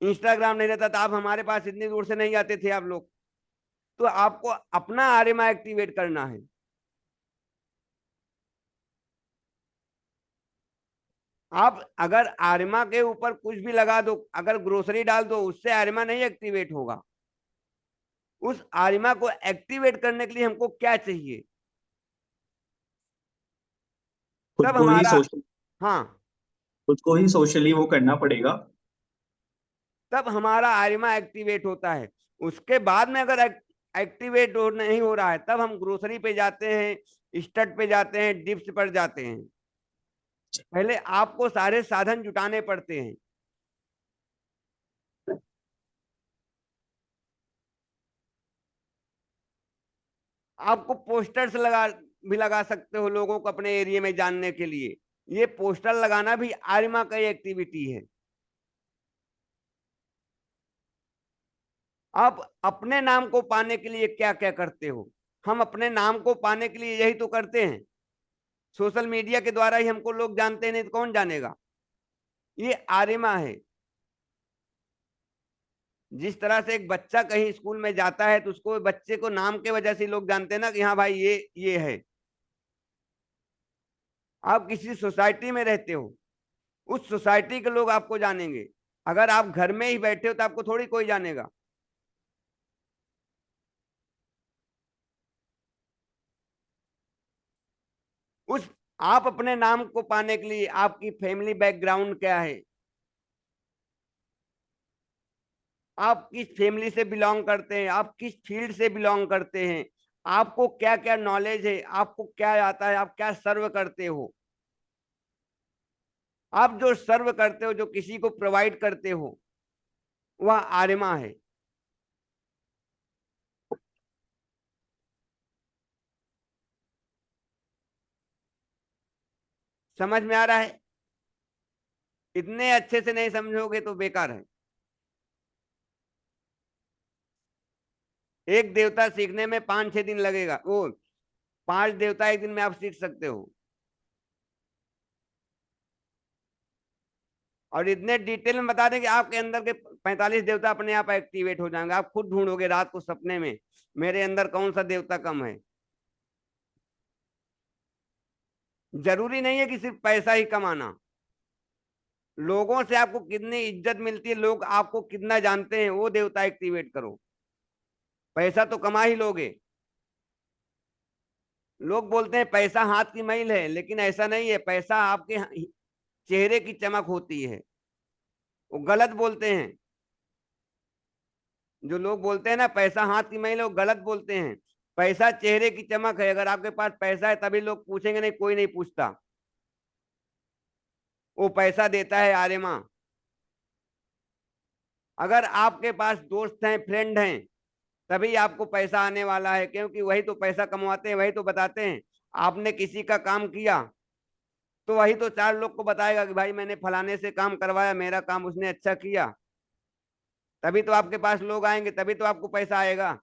इंस्टाग्राम नहीं रहता, तो आप हमारे पास इतनी दूर से नहीं आते थे आप लोग। तो आपको अपना आर्यमा एक्टिवेट करना है। आप अगर आर्यमा के ऊपर कुछ भी लगा दो, अगर ग्रोसरी डाल दो, उससे आर्यमा नहीं एक्टिवेट होगा। उस आर्यमा को एक्टिवेट करने के लिए हमको क्या चाहिए? खुद तब को ही हमारा, सोशल हाँ, खुद को ही सोशली वो करना पड़ेगा। तब हमारा आर्यमा एक्टिवेट होता है। उसके बाद में अगर एक्टिवेट नहीं हो रहा है, तब हम ग्रोसरी पे जाते हैं, स्टड पे जाते हैं, डिप्स पर जाते हैं। पहले आपको सारे साधन जुटाने पड़ते हैं। आपको पोस्टर्स भी लगा सकते हो लोगों को अपने एरिया में जानने के लिए। ये पोस्टर लगाना भी आर्यमा का एक्टिविटी है। आप अपने नाम को पाने के लिए क्या क्या करते हो? हम अपने नाम को पाने के लिए यही तो करते हैं। सोशल मीडिया के द्वारा ही हमको लोग जानते हैं, नहीं तो कौन जानेगा? ये आर्यमा है। जिस तरह से एक बच्चा कहीं स्कूल में जाता है, तो उसको, बच्चे को नाम के वजह से लोग जानते हैं ना कि हाँ भाई ये है। आप किसी सोसाइटी में रहते हो, उस सोसाइटी के लोग आपको जानेंगे। अगर आप घर में ही बैठे हो तो आपको थोड़ी कोई जानेगा। उस आप अपने नाम को पाने के लिए आपकी फैमिली बैकग्राउंड क्या है, आप किस फैमिली से बिलोंग करते हैं, आप किस फील्ड से बिलोंग करते हैं, आपको क्या क्या नॉलेज है, आपको क्या आता है, आप क्या सर्व करते हो। आप जो सर्व करते हो, जो किसी को प्रोवाइड करते हो, वह आर्यमा है। समझ में आ रहा है? इतने अच्छे से नहीं समझोगे तो बेकार है। एक देवता सीखने में 5-6 दिन लगेगा, वो 5 देवता एक दिन में आप सीख सकते हो। और इतने डिटेल में बता दें कि आपके अंदर के 45 देवता अपने आप एक्टिवेट हो जाएंगे। आप खुद ढूंढोगे रात को सपने में, मेरे अंदर कौन सा देवता कम है। जरूरी नहीं है कि सिर्फ पैसा ही कमाना। लोगों से आपको कितनी इज्जत मिलती है, लोग आपको कितना जानते हैं, वो देवता एक्टिवेट करो। पैसा तो कमा ही लोगे। लोग बोलते हैं पैसा हाथ की मैल है, लेकिन ऐसा नहीं है। पैसा आपके चेहरे की चमक होती है। वो गलत बोलते हैं। जो लोग बोलते हैं ना पैसा हाथ की मैल, लोग गलत बोलते हैं। पैसा चेहरे की चमक है। अगर आपके पास पैसा है तभी लोग पूछेंगे, नहीं कोई नहीं पूछता। वो पैसा देता है आर्यमा। अगर आपके पास दोस्त हैं, फ्रेंड हैं, तभी आपको पैसा आने वाला है, क्योंकि वही तो पैसा कमवाते हैं, वही तो बताते हैं। आपने किसी का काम किया तो वही तो चार लोग को बताएगा कि भाई मैंने फलाने से काम करवाया, मेरा काम उसने अच्छा किया। तभी तो आपके पास लोग आएंगे, तभी तो आपको पैसा आएगा।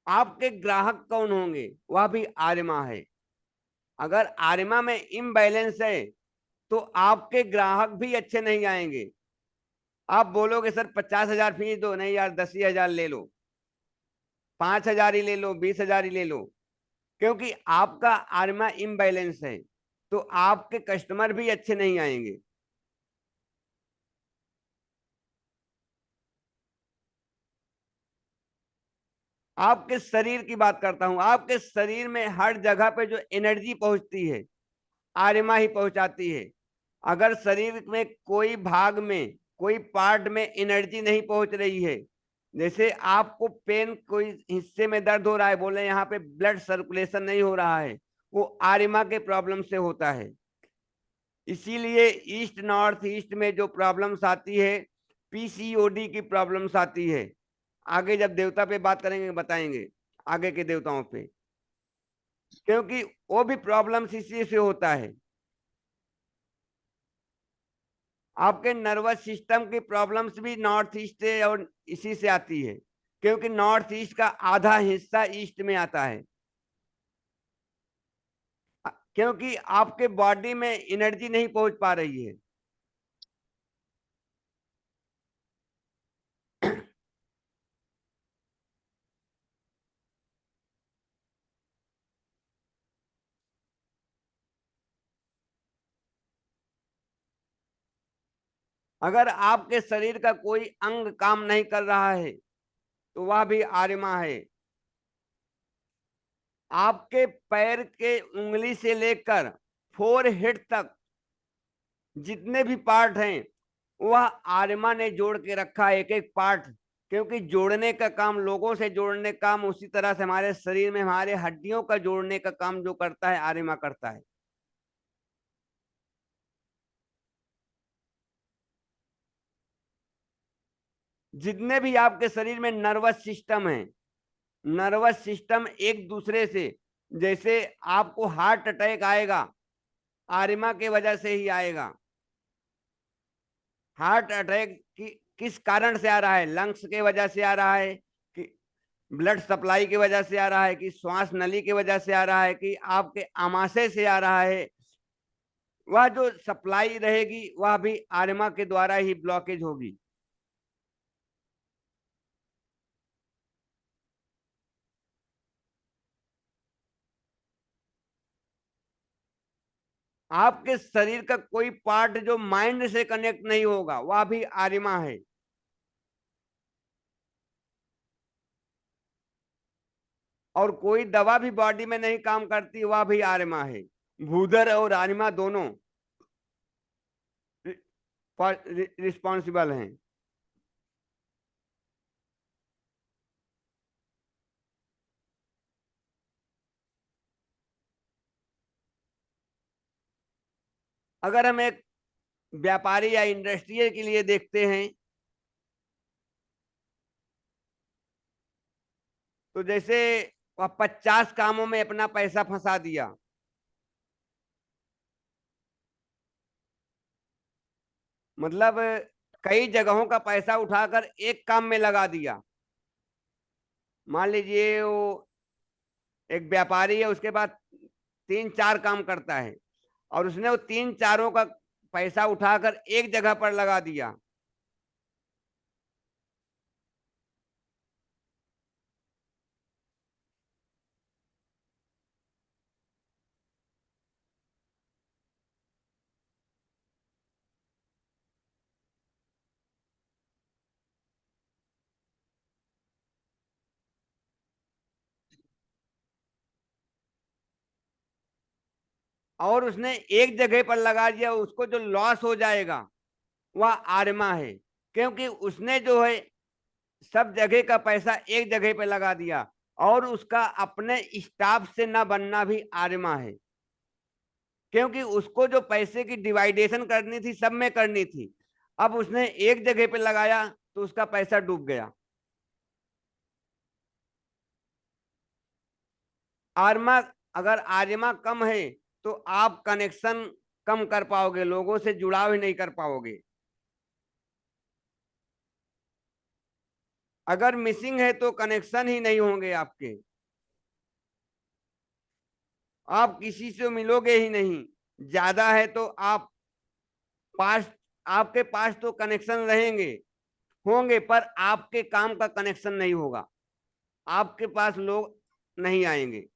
आपके ग्राहक कौन होंगे? वह भी आर्यमा है। अगर आर्यमा में इम्बैलेंस है तो आपके ग्राहक भी अच्छे नहीं आएंगे। आप बोलोगे सर 50,000 फीस दो, नहीं यार 10,000 ले लो, 5,000 ही ले लो, 20,000 ही ले लो। क्योंकि आपका आर्यमा इम्बैलेंस है, तो आपके कस्टमर भी अच्छे नहीं आएंगे। आपके शरीर की बात करता हूं। आपके शरीर में हर जगह पे जो एनर्जी पहुंचती है, आर्यमा ही पहुंचाती है। अगर शरीर में कोई भाग में, कोई पार्ट में एनर्जी नहीं पहुंच रही है, जैसे आपको पेन, कोई हिस्से में दर्द हो रहा है, बोले यहाँ पे ब्लड सर्कुलेशन नहीं हो रहा है, वो आर्यमा के प्रॉब्लम से होता है। इसीलिए ईस्ट नॉर्थ ईस्ट में जो प्रॉब्लम्स आती है, पीसीओडी की प्रॉब्लम्स आती है। आगे जब देवता पे बात करेंगे बताएंगे, आगे के देवताओं पे, क्योंकि वो भी प्रॉब्लम्स इसी से होता है। आपके नर्वस सिस्टम की प्रॉब्लम्स भी नॉर्थ ईस्ट से और इसी से आती है, क्योंकि नॉर्थ ईस्ट का आधा हिस्सा ईस्ट में आता है। क्योंकि आपके बॉडी में एनर्जी नहीं पहुंच पा रही है। अगर आपके शरीर का कोई अंग काम नहीं कर रहा है तो वह भी आर्यमा है। आपके पैर के उंगली से लेकर फोर हेड तक जितने भी पार्ट हैं, वह आर्यमा ने जोड़ के रखा है, एक एक पार्ट। क्योंकि जोड़ने का काम, लोगों से जोड़ने का काम, उसी तरह से हमारे शरीर में हमारे हड्डियों का जोड़ने का काम जो करता है, आर्यमा करता है। जितने भी आपके शरीर में नर्वस सिस्टम है, नर्वस सिस्टम एक दूसरे से, जैसे आपको हार्ट अटैक आएगा, आर्यमा के वजह से ही आएगा। हार्ट अटैक किस कारण से आ रहा है? लंग्स के वजह से आ रहा है, कि ब्लड सप्लाई की वजह से आ रहा है, कि श्वास नली की वजह से आ रहा है, कि आपके आमाशय से आ रहा है? वह जो सप्लाई रहेगी वह भी आर्यमा के द्वारा ही ब्लॉकेज होगी। आपके शरीर का कोई पार्ट जो माइंड से कनेक्ट नहीं होगा, वह भी आर्यमा है। और कोई दवा भी बॉडी में नहीं काम करती, वह भी आर्यमा है। भूधर और आर्यमा दोनों रिस्पॉन्सिबल हैं। अगर हम एक व्यापारी या इंडस्ट्रियल के लिए देखते हैं, तो जैसे वह 50 कामों में अपना पैसा फंसा दिया, मतलब कई जगहों का पैसा उठाकर एक काम में लगा दिया। मान लीजिए वो एक व्यापारी है, उसके बाद 3-4 काम करता है, और उसने वो 3 चारों का पैसा उठाकर एक जगह पर लगा दिया। और उसने एक जगह पर लगा दिया, उसको जो लॉस हो जाएगा वह आर्यमा है, क्योंकि उसने जो है सब जगह का पैसा एक जगह पे लगा दिया, और उसका अपने स्टाफ से ना बनना भी आर्यमा है, क्योंकि उसको जो पैसे की डिवाइडेशन करनी थी सब में करनी थी। अब उसने एक जगह पे लगाया तो उसका पैसा डूब गया। आर्यमा, अगर आर्यमा कम है तो आप कनेक्शन कम कर पाओगे, लोगों से जुड़ाव ही नहीं कर पाओगे। अगर मिसिंग है तो कनेक्शन ही नहीं होंगे आपके, आप किसी से मिलोगे ही नहीं। ज्यादा है तो आप पास, आपके पास तो कनेक्शन रहेंगे, होंगे, पर आपके काम का कनेक्शन नहीं होगा, आपके पास लोग नहीं आएंगे।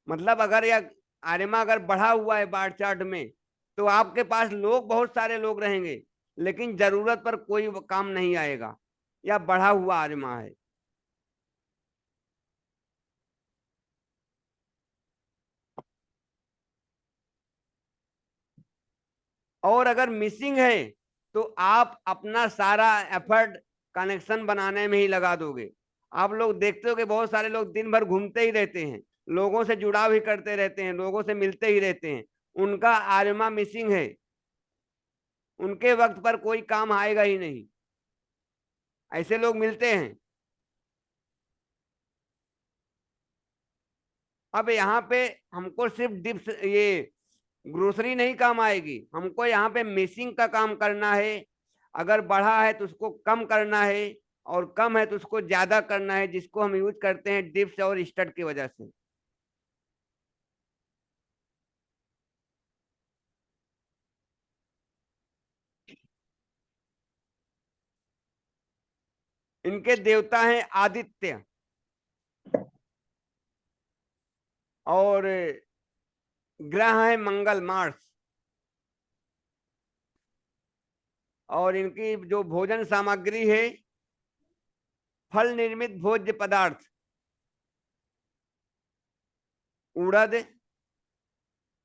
मतलब अगर यह आर्यमा अगर बढ़ा हुआ है बार चार्ट में, तो आपके पास लोग, बहुत सारे लोग रहेंगे, लेकिन जरूरत पर कोई काम नहीं आएगा। यह बढ़ा हुआ आर्यमा है। और अगर मिसिंग है तो आप अपना सारा एफर्ट कनेक्शन बनाने में ही लगा दोगे। आप लोग देखते हो कि बहुत सारे लोग दिन भर घूमते ही रहते हैं, लोगों से जुड़ाव ही करते रहते हैं, लोगों से मिलते ही रहते हैं, उनका आर्यमा मिसिंग है, उनके वक्त पर कोई काम आएगा ही नहीं। ऐसे लोग मिलते हैं। अब यहाँ पे हमको सिर्फ डिप्स, ये ग्रोसरी नहीं काम आएगी, हमको यहाँ पे मिसिंग का काम करना है। अगर बढ़ा है तो उसको कम करना है, और कम है तो उसको ज्यादा करना है, जिसको हम यूज करते हैं डिप्स और स्टड की वजह से। इनके देवता हैं आदित्य, और ग्रह है मंगल, मार्स। और इनकी जो भोजन सामग्री है, फल निर्मित भोज्य पदार्थ, उड़द,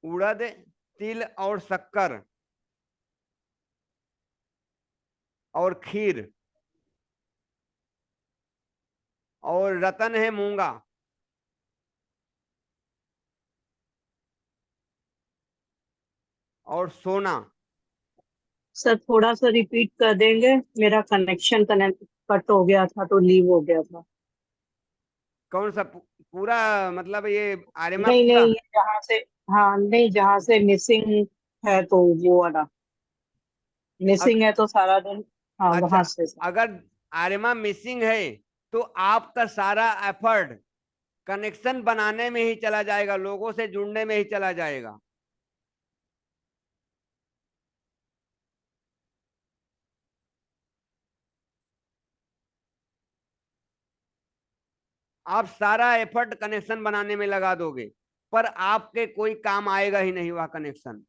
उड़द, तिल और शक्कर, और खीर, और रतन है मूंगा, और सोना। सर थोड़ा सा रिपीट कर देंगे, मेरा कनेक्शन कट हो गया था तो लीव हो गया था। कौन सा पूरा, मतलब ये आर्यमा नहीं पूरा? नहीं, ये जहाँ से, हाँ नहीं, जहाँ से मिसिंग है तो वो वाला अग, मिसिंग है तो सारा दिन, हाँ अच्छा, वहां से सर। अगर आर्यमा मिसिंग है तो आपका सारा एफर्ट कनेक्शन बनाने में ही चला जाएगा, लोगों से जुड़ने में ही चला जाएगा। आप सारा एफर्ट कनेक्शन बनाने में लगा दोगे, पर आपके कोई काम आएगा ही नहीं वह कनेक्शन।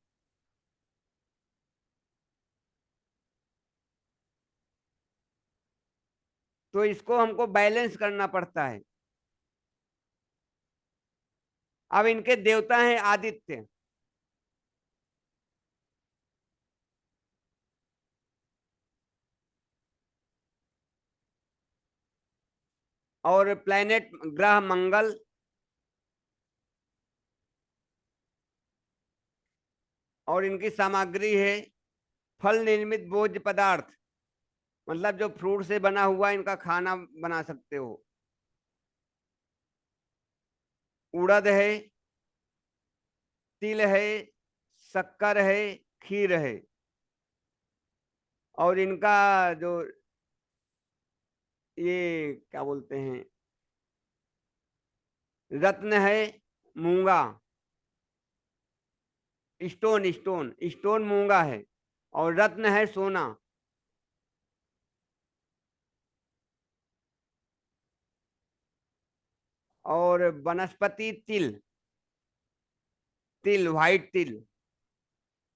तो इसको हमको बैलेंस करना पड़ता है। अब इनके देवता हैं आदित्य, और प्लेनेट ग्रह मंगल, और इनकी सामग्री है फल निर्मित भोज्य पदार्थ, मतलब जो फ्रूट से बना हुआ इनका खाना बना सकते हो। उड़द है, तिल है, शक्कर है, खीर है, और इनका जो ये क्या बोलते हैं, रत्न है मूंगा, स्टोन, स्टोन स्टोन मूंगा है, और रत्न है सोना। और वनस्पति तिल, तिल व्हाइट तिल,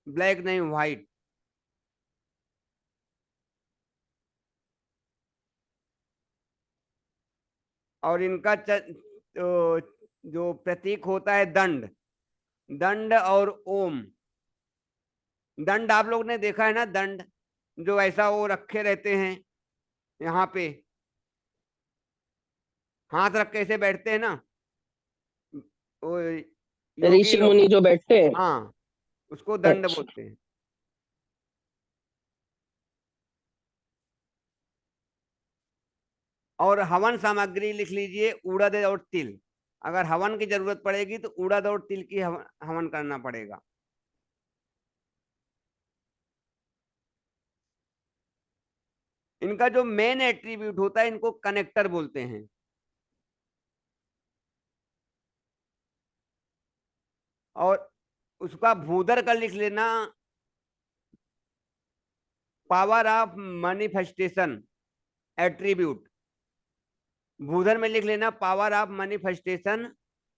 ब्लैक नहीं व्हाइट। और इनका जो प्रतीक होता है दंड, दंड और ओम। दंड आप लोग ने देखा है ना, दंड जो ऐसा वो रखे रहते हैं यहाँ पे, हाथ रख के ऐसे बैठते हैं ना, वो योगी ऋषि लोग। मुनि जो बैठते हैं। हाँ, उसको दंड अच्छा। बोलते हैं। और हवन सामग्री लिख लीजिए, उड़द और तिल। अगर हवन की जरूरत पड़ेगी तो उड़द और तिल की हवन करना पड़ेगा। इनका जो मेन एट्रीब्यूट होता है, इनको कनेक्टर बोलते हैं। और उसका भूदर का लिख लेना, पावर ऑफ मैनिफेस्टेशन एट्रीब्यूट। भूधर में लिख लेना पावर ऑफ मैनिफेस्टेशन,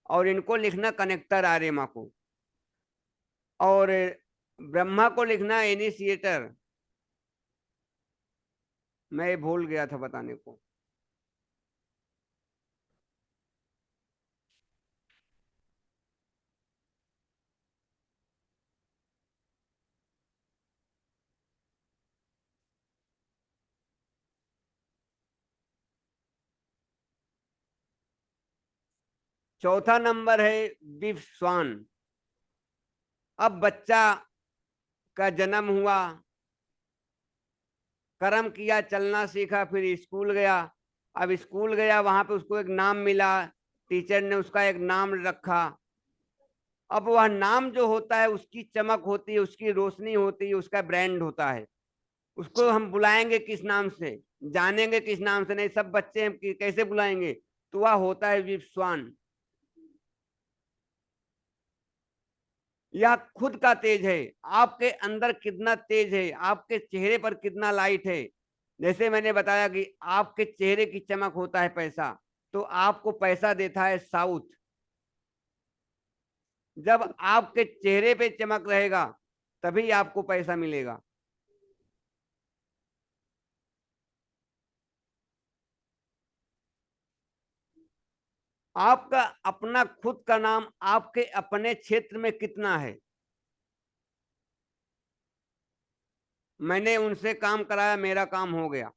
और इनको लिखना कनेक्टर आर्यमा को। और ब्रह्मा को लिखना इनिशिएटर। मैं भूल गया था बताने को। चौथा नंबर है विश्वान। अब बच्चा का जन्म हुआ, कर्म किया, चलना सीखा, फिर स्कूल गया। अब स्कूल गया, वहां पे उसको एक नाम मिला, टीचर ने उसका एक नाम रखा। अब वह नाम जो होता है, उसकी चमक होती है, उसकी रोशनी होती है, उसका ब्रांड होता है। उसको हम बुलाएंगे किस नाम से, जानेंगे किस नाम से नहीं, सब बच्चे हम कैसे बुलाएंगे, तो वह होता है विश्वान। यह खुद का तेज है, आपके अंदर कितना तेज है, आपके चेहरे पर कितना लाइट है। जैसे मैंने बताया कि आपके चेहरे की चमक होता है पैसा, तो आपको पैसा देता है साउथ। जब आपके चेहरे पे चमक रहेगा तभी आपको पैसा मिलेगा। आपका अपना खुद का नाम आपके अपने क्षेत्र में कितना है। मैंने उनसे काम कराया, मेरा काम हो गया।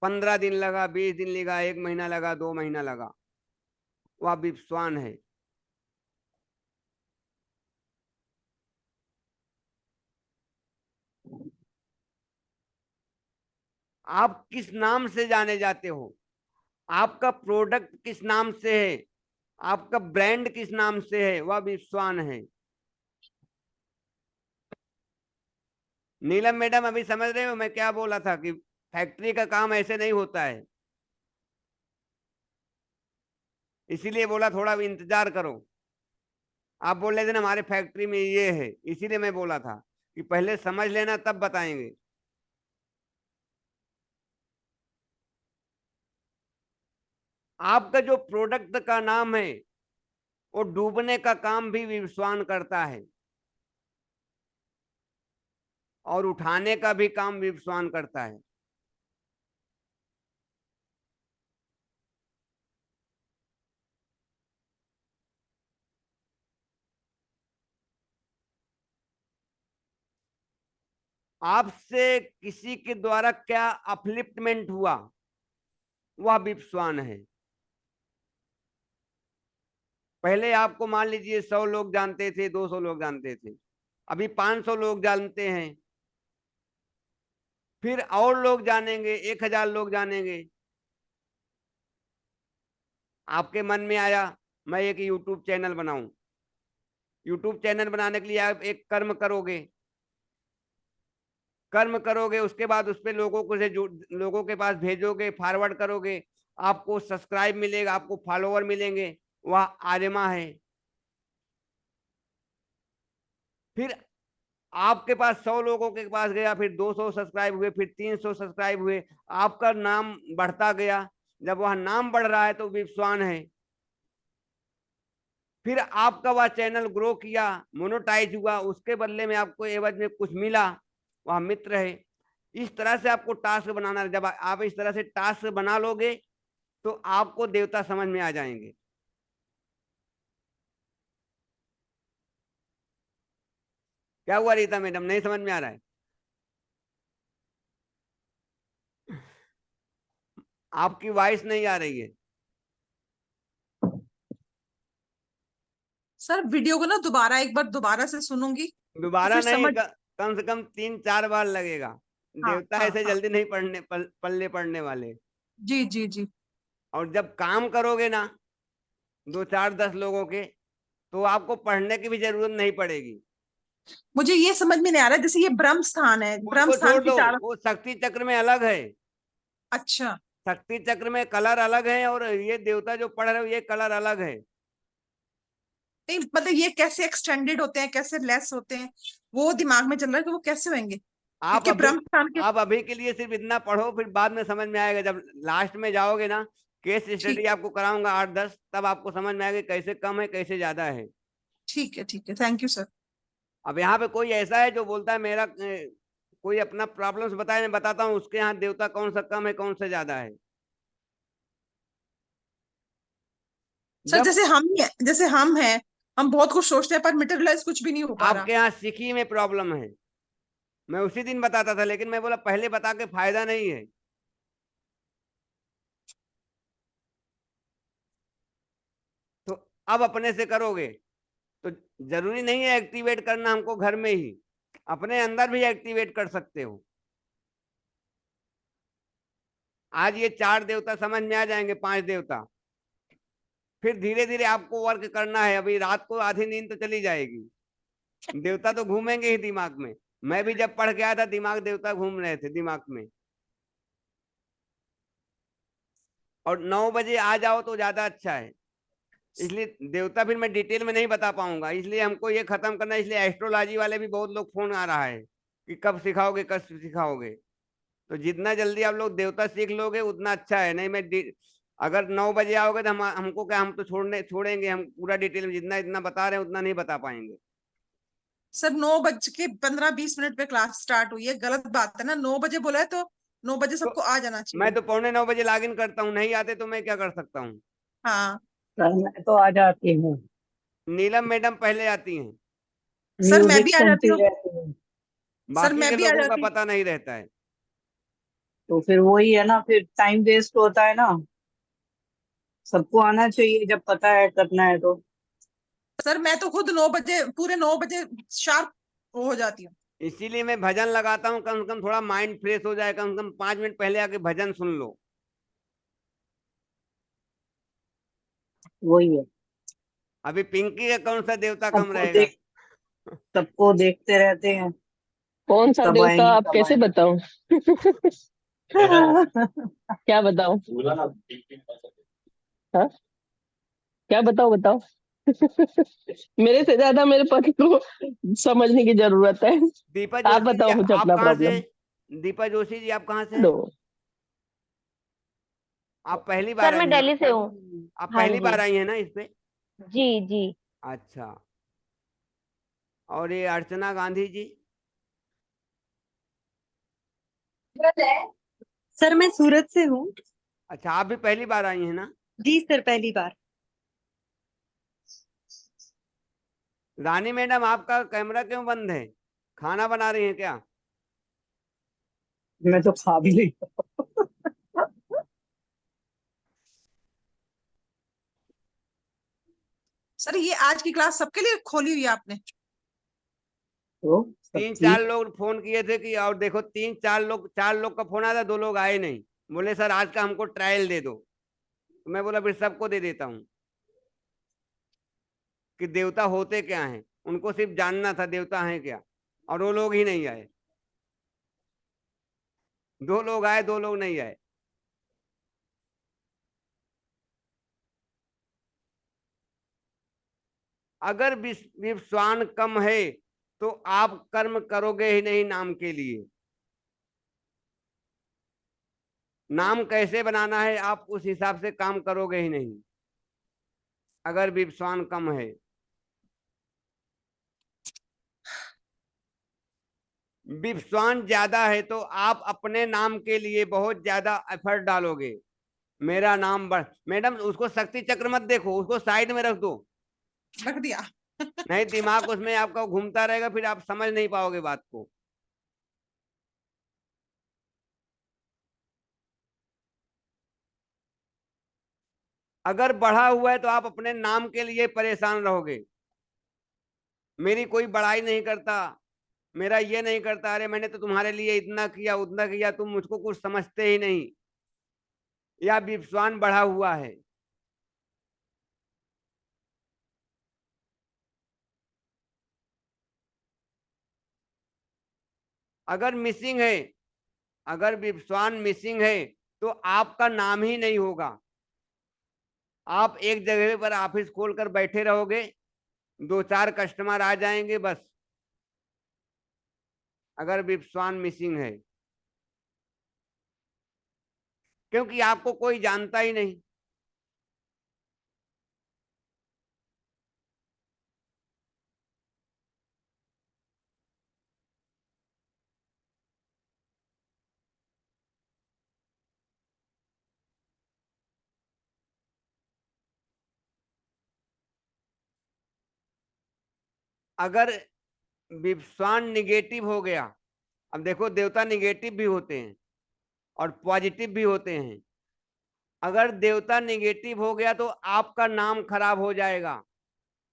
15 दिन लगा, 20 दिन लगा, 1 महीना लगा, 2 महीना लगा। वह विश्वान है। आप किस नाम से जाने जाते हो, आपका प्रोडक्ट किस नाम से है, आपका ब्रांड किस नाम से है, वह विश्वान है। नीलम मैडम, अभी समझ रहे हो मैं क्या बोला था कि फैक्ट्री का काम ऐसे नहीं होता है। इसीलिए बोला थोड़ा इंतजार करो। आप बोल रहे थे ना हमारे फैक्ट्री में ये है, इसीलिए मैं बोला था कि पहले समझ लेना तब बताएंगे। आपका जो प्रोडक्ट का नाम है, वो डूबने का काम भी विश्वान करता है, और उठाने का भी काम विश्वान करता है। आपसे किसी के द्वारा क्या अपलिफ्टमेंट हुआ, वह विश्वान है। पहले आपको मान लीजिए 100 लोग जानते थे, 200 लोग जानते थे, अभी 500 लोग जानते हैं, फिर और लोग जानेंगे, 1000 लोग जानेंगे। आपके मन में आया मैं एक यूट्यूब चैनल बनाऊं। यूट्यूब चैनल बनाने के लिए आप एक कर्म करोगे, कर्म करोगे, उसके बाद उस पर लोगों को से लोगों के पास भेजोगे, फॉरवर्ड करोगे, आपको सब्सक्राइब मिलेगा, आपको फॉलोवर मिलेंगे, वह आर्यमा है। फिर आपके पास 100 लोगों के पास गया, फिर 200 सब्सक्राइब हुए, फिर 300 सब्सक्राइब हुए, आपका नाम बढ़ता गया। जब वह नाम बढ़ रहा है तो विश्वान है। फिर आपका वह चैनल ग्रो किया, मोनेटाइज हुआ, उसके बदले में आपको एवज में कुछ मिला, वह मित्र है। इस तरह से आपको टास्क बनाना। जब आप इस तरह से टास्क बना लोगे तो आपको देवता समझ में आ जाएंगे। क्या हुआ रीता मैडम, नहीं समझ में आ रहा है? आपकी वॉइस नहीं आ रही है। सर वीडियो को ना दोबारा एक बार दोबारा से सुनूंगी तो दोबारा फिर नहीं, समझ। कम से कम 3-4 बार लगेगा। हाँ देवता हाँ ऐसे हाँ। जल्दी नहीं पल्ले पड़ने वाले। जी जी जी। और जब काम करोगे ना 2 4 10 लोगों के, तो आपको पढ़ने की भी जरूरत नहीं पड़ेगी। मुझे ये समझ में नहीं आ रहा है, जैसे ये ब्रह्म स्थान है, ब्रह्म उसको स्थान छोड़ की दो, चार। वो शक्ति चक्र में अलग है। अच्छा। शक्ति चक्र में कलर अलग है, और ये देवता जो पढ़ रहे हो ये कलर अलग है। नहीं मतलब ये कैसे एक्सटेंडेड होते हैं, कैसे लेस होते हैं, वो दिमाग में चल रहा है कि वो कैसे होंगे, आप क्योंकि अभी ब्रह्म स्थान के। आप अभी के लिए सिर्फ इतना पढ़ो, फिर बाद में समझ में आएगा। जब लास्ट में जाओगे ना, केस स्टडी ठीक आपको कराऊंगा 8-10, तब आपको समझ में आएगा कैसे कम है कैसे ज्यादा है। ठीक है, थैंक यू सर। अब यहाँ पे कोई ऐसा है जो बोलता है मेरा कोई अपना प्रॉब्लम्स बताए, मैं बताता हूँ उसके यहाँ देवता कौन सा कम है कौन सा ज्यादा है। सर जब जैसे हम हैं, हम बहुत कुछ सोचते हैं पर मटेरियलाइज कुछ भी नहीं हो पा रहा। आपके यहाँ सिकी में प्रॉब्लम है, मैं उसी दिन बताता था, लेकिन मैं बोला पहले बता के फायदा नहीं है। तो अब अपने से करोगे तो जरूरी नहीं है एक्टिवेट करना हमको घर में ही, अपने अंदर भी एक्टिवेट कर सकते हो। आज ये 4 देवता समझ में आ जाएंगे, 5 देवता, फिर धीरे धीरे आपको वर्क करना है। अभी रात को आधी नींद तो चली जाएगी, देवता तो घूमेंगे ही दिमाग में। मैं भी जब पढ़ के आया था, दिमाग देवता घूम रहे थे दिमाग में। और 9 बजे आ जाओ तो ज्यादा अच्छा है, इसलिए देवता फिर मैं डिटेल में नहीं बता पाऊंगा, इसलिए हमको ये खत्म करना है। इसलिए एस्ट्रोलॉजी वाले भी बहुत लोग फोन आ रहा है कि कब सिखाओगे कब सिखाओगे। तो जितना जल्दी आप लोग देवता सीख लोगे उतना अच्छा है। नहीं अगर 9 बजे आओगे तो हमको क्या, हम तो छोड़ेंगे, हम पूरा डिटेल में जितना इतना बता रहे हैं उतना नहीं बता पाएंगे। सर 9:15-20 पे क्लास स्टार्ट हुई है, गलत बात है ना, 9 बजे बोला है तो 9 बजे तो सबको आ जाना मैं चाहिए। तो 8:45 लॉग इन करता हूँ, नहीं आते तो मैं क्या कर सकता हूँ। हाँ। सर मैं तो आ जाती हूँ, नीलम मैडम पहले आती हैं, सर मैं म्यूजिक भी आ जाती सुनती हूँ। रहती हूँ। सर बाकी मैं के भी आ लोगों का जाती हूँ। पता नहीं रहता है। तो फिर वही है ना, फिर टाइम वेस्ट होता है ना। सबको आना चाहिए जब पता है करना है तो। सर मैं तो खुद 9 बजे, पूरे 9 बजे शार्प हो जाती हूँ। इसीलिए मैं भजन लगाता हूँ, कम से कम थोड़ा माइंड फ्रेश हो जाए। कम से कम 5 मिनट पहले आके भजन सुन लो। वही है। अभी पिंकी का कौन सा देवता कम सबको रहेगा? देख सबको देखते रहते हैं, कौन सा कब देवता आएंगे आप कब कैसे बताऊं? आएंगे। क्या बताऊं? हाँ, क्या बताओ। मेरे से ज्यादा मेरे पति को समझने की जरूरत है। दीपा आप जोशी जी, बताओ मुझे आप अपना कहाँ से? प्रॉब्लम। दीपा जोशी जी आप कहाँ से हैं? दो। आप पहली बार सर आई मैं हैं ना? दिल्ली से हूँ। आप हाँ पहली जी। बार आई हैं ना इस पे? जी जी। अच्छा। और ये अर्चना गांधी जी? सर मैं सूरत से हूँ। अच्छा, आप भी पहली बार आई हैं ना? जी सर, पहली बार। रानी मैडम आपका कैमरा क्यों बंद है? खाना बना रही हैं क्या? मैं तो खा भी नहीं। सर ये आज की क्लास सबके लिए खोली हुई है आपने? तो सब 3-4 ठीक। लोग फोन किए थे कि, और देखो 4 लोग का फोन आया था, 2 लोग आए नहीं। बोले सर आज का हमको ट्रायल दे दो। तो मैं बोला फिर सबको दे देता हूँ कि देवता होते क्या हैं, उनको सिर्फ जानना था देवता हैं क्या। और वो लोग ही नहीं आए, 2 लोग आए 2 लोग नहीं आए। अगर विश्वान कम है तो आप कर्म करोगे ही नहीं नाम के लिए। नाम कैसे बनाना है आप उस हिसाब से काम करोगे ही नहीं, अगर विश्वान कम है। विश्वान ज्यादा है तो आप अपने नाम के लिए बहुत ज्यादा एफर्ट डालोगे। मेरा नाम बढ़, मैडम उसको शक्ति चक्र मत देखो, उसको साइड में रख दो। रख दिया। नहीं, दिमाग उसमें आपका घूमता रहेगा, फिर आप समझ नहीं पाओगे बात को। अगर बढ़ा हुआ है तो आप अपने नाम के लिए परेशान रहोगे। मेरी कोई बड़ाई नहीं करता, मेरा ये नहीं करता, अरे मैंने तो तुम्हारे लिए इतना किया उतना किया, तुम मुझको कुछ समझते ही नहीं, या विश्वान बढ़ा हुआ है। अगर मिसिंग है, अगर विश्वान मिसिंग है तो आपका नाम ही नहीं होगा। आप एक जगह पर ऑफिस खोलकर बैठे रहोगे, 2-4 कस्टमर आ जाएंगे बस, अगर विश्वान मिसिंग है, क्योंकि आपको कोई जानता ही नहीं। अगर विश्वान निगेटिव हो गया, अब देखो देवता निगेटिव भी होते हैं और पॉजिटिव भी होते हैं। अगर देवता निगेटिव हो गया तो आपका नाम खराब हो जाएगा।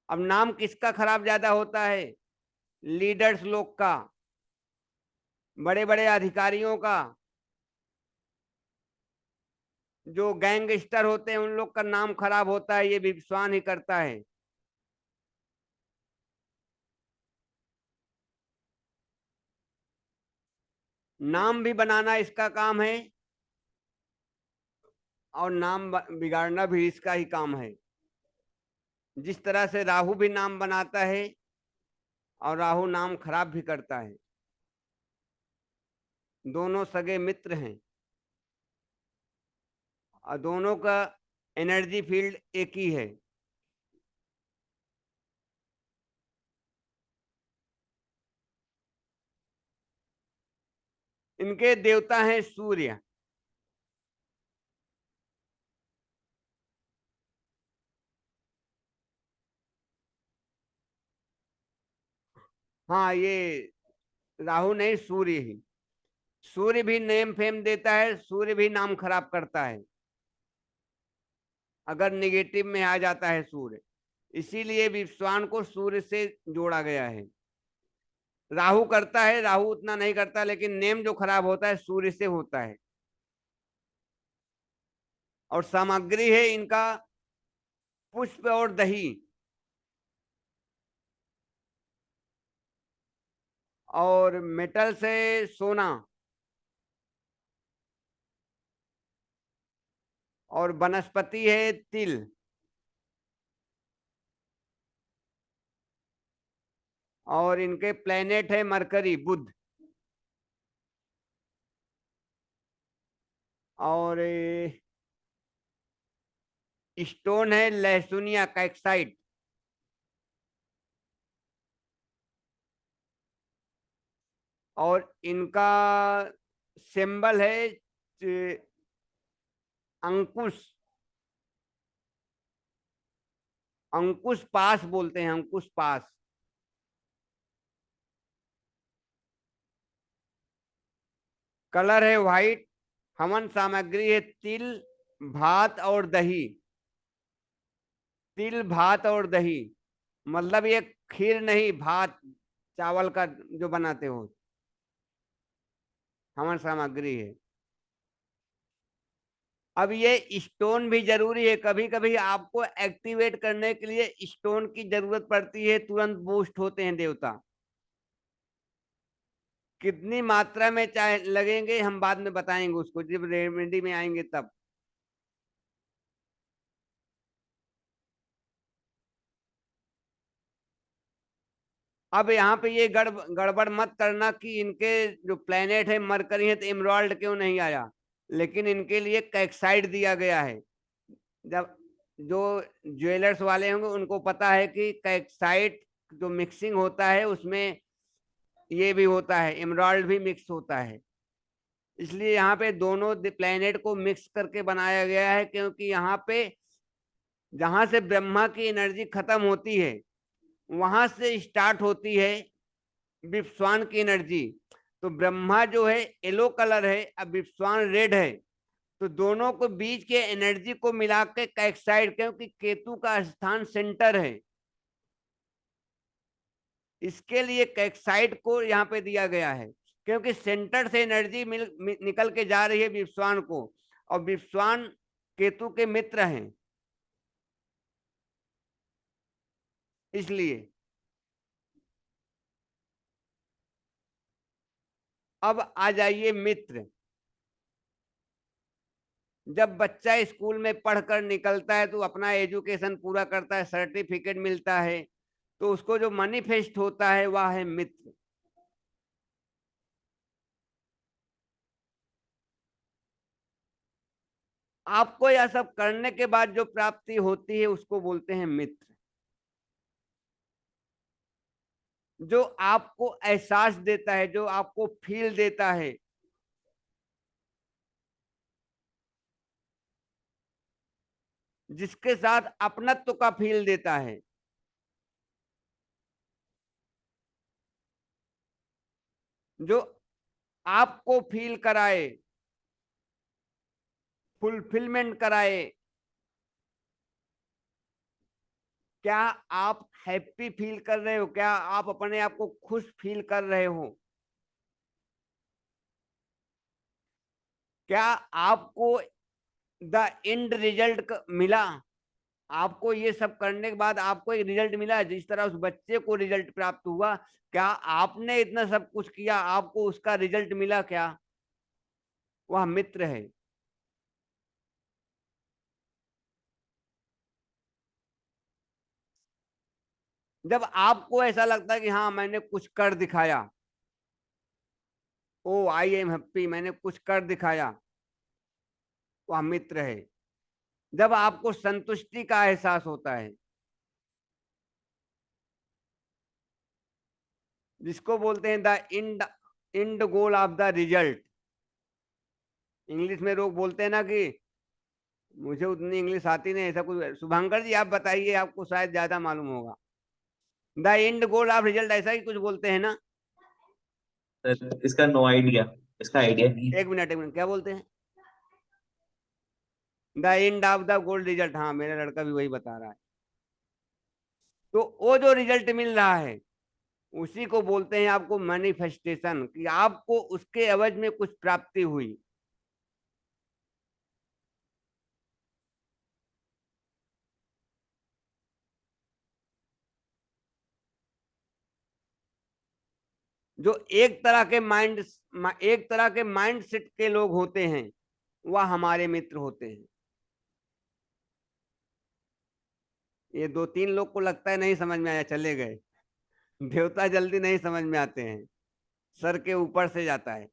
अब नाम किसका खराब ज्यादा होता है? लीडर्स लोग का, बड़े बड़े अधिकारियों का, जो गैंगस्टर होते हैं उन लोग का नाम खराब होता है, ये विश्वान ही करता है। नाम भी बनाना इसका काम है और नाम बिगाड़ना भी इसका ही काम है। जिस तरह से राहु भी नाम बनाता है और राहु नाम खराब भी करता है। दोनों सगे मित्र हैं और दोनों का एनर्जी फील्ड एक ही है। इनके देवता हैं सूर्य। हाँ, ये राहु नहीं, सूर्य ही। सूर्य भी नेम फेम देता है, सूर्य भी नाम खराब करता है अगर निगेटिव में आ जाता है सूर्य। इसीलिए विश्वान को सूर्य से जोड़ा गया है। राहु करता है, राहु उतना नहीं करता, लेकिन नेम जो खराब होता है सूर्य से होता है। और सामग्री है इनका पुष्प और दही, और मेटल से सोना, और वनस्पति है तिल, और इनके प्लेनेट है मरकरी, बुध, और स्टोन है लहसुनिया कैक्साइट, और इनका सिंबल है अंकुश। अंकुश पास बोलते हैं, अंकुश पास। कलर है व्हाइट। हवन सामग्री है तिल, भात और दही। तिल, भात और दही, मतलब ये खीर नहीं, भात चावल का जो बनाते हो, हवन सामग्री है। अब ये स्टोन भी जरूरी है, कभी कभी आपको एक्टिवेट करने के लिए स्टोन की जरूरत पड़ती है, तुरंत बूस्ट होते हैं देवता। कितनी मात्रा में चाहे लगेंगे हम बाद में बताएंगे उसको, जब रेमेडी में आएंगे तब। अब यहाँ पे ये गड़बड़ मत करना कि इनके जो प्लेनेट है मरकरी है तो इमराल्ड क्यों नहीं आया, लेकिन इनके लिए कैक्साइड दिया गया है। जब जो ज्वेलर्स वाले होंगे उनको पता है कि कैक्साइड जो मिक्सिंग होता है उसमें ये भी होता है, इमराल्ड भी मिक्स होता है। इसलिए यहाँ पे दोनों प्लेनेट को मिक्स करके बनाया गया है, क्योंकि यहाँ पे जहां से ब्रह्मा की एनर्जी खत्म होती है वहां से स्टार्ट होती है विप्स्वान की एनर्जी। तो ब्रह्मा जो है येलो कलर है, अब विप्स्वान रेड है, तो दोनों को बीच के एनर्जी को मिला के कैक्साइड, क्योंकि केतु का स्थान सेंटर है, इसके लिए कैक्साइड को यहाँ पे दिया गया है, क्योंकि सेंटर से एनर्जी निकल के जा रही है विप्स्वान को, और विप्स्वान केतु के मित्र हैं, इसलिए। अब आ जाइए मित्र। जब बच्चा स्कूल में पढ़कर निकलता है तो अपना एजुकेशन पूरा करता है, सर्टिफिकेट मिलता है, तो उसको जो मैनिफेस्ट होता है वह है मित्र। आपको यह सब करने के बाद जो प्राप्ति होती है उसको बोलते हैं मित्र। जो आपको एहसास देता है, जो आपको फील देता है, जिसके साथ अपनत्व का फील देता है, जो आपको फील कराए, फुलफिलमेंट कराए। क्या आप हैप्पी फील कर रहे हो? क्या आप अपने आप को खुश फील कर रहे हो? क्या आपको द एंड रिजल्ट मिला? आपको ये सब करने के बाद आपको एक रिजल्ट मिला, जिस तरह उस बच्चे को रिजल्ट प्राप्त हुआ, क्या आपने इतना सब कुछ किया, आपको उसका रिजल्ट मिला? क्या वह मित्र है। जब आपको ऐसा लगता है कि हाँ मैंने कुछ कर दिखाया, ओ आई एम हैप्पी, मैंने कुछ कर दिखाया, वह मित्र है। जब आपको संतुष्टि का एहसास होता है, जिसको बोलते हैं the end goal of the result. English में लोग बोलते हैं ना कि मुझे उतनी इंग्लिश आती नहीं, ऐसा कुछ। शुभंकर जी आप बताइए, आपको शायद ज्यादा मालूम होगा। The end goal of result, ऐसा ही कुछ बोलते हैं ना? सर इसका नो आइडिया, इसका आइडिया नहीं है। एक मिनट, क्या बोलते हैं? The end of the goal result, हाँ मेरा लड़का भी वही बता रहा है। तो वो जो रिजल्ट मिल रहा है उसी को बोलते हैं आपको मैनिफेस्टेशन, कि आपको उसके एवज में कुछ प्राप्ति हुई। जो एक तरह के माइंड सेट के लोग होते हैं वह हमारे मित्र होते हैं। ये 2-3 लोग को लगता है नहीं समझ में आया, चले गए। देवता जल्दी नहीं समझ में आते हैं, सर के ऊपर से जाता है।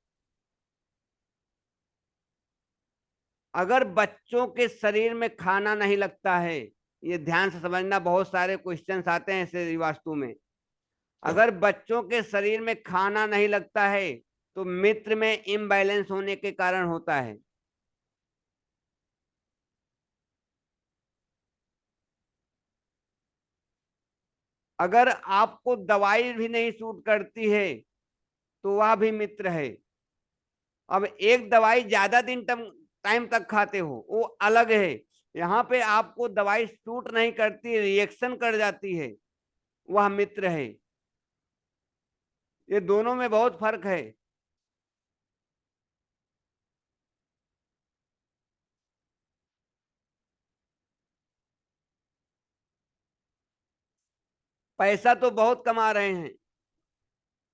अगर बच्चों के शरीर में खाना नहीं लगता है, ये ध्यान से समझना, बहुत सारे क्वेश्चंस आते हैं ऐसे वास्तु में। अगर बच्चों के शरीर में खाना नहीं लगता है तो मित्र में इम्बैलेंस होने के कारण होता है। अगर आपको दवाई भी नहीं सूट करती है तो वह भी मित्र है। अब एक दवाई ज्यादा दिन टाइम तक खाते हो वो अलग है, यहाँ पे आपको दवाई सूट नहीं करती, रिएक्शन कर जाती है, वह मित्र है। ये दोनों में बहुत फर्क है। पैसा तो बहुत कमा रहे हैं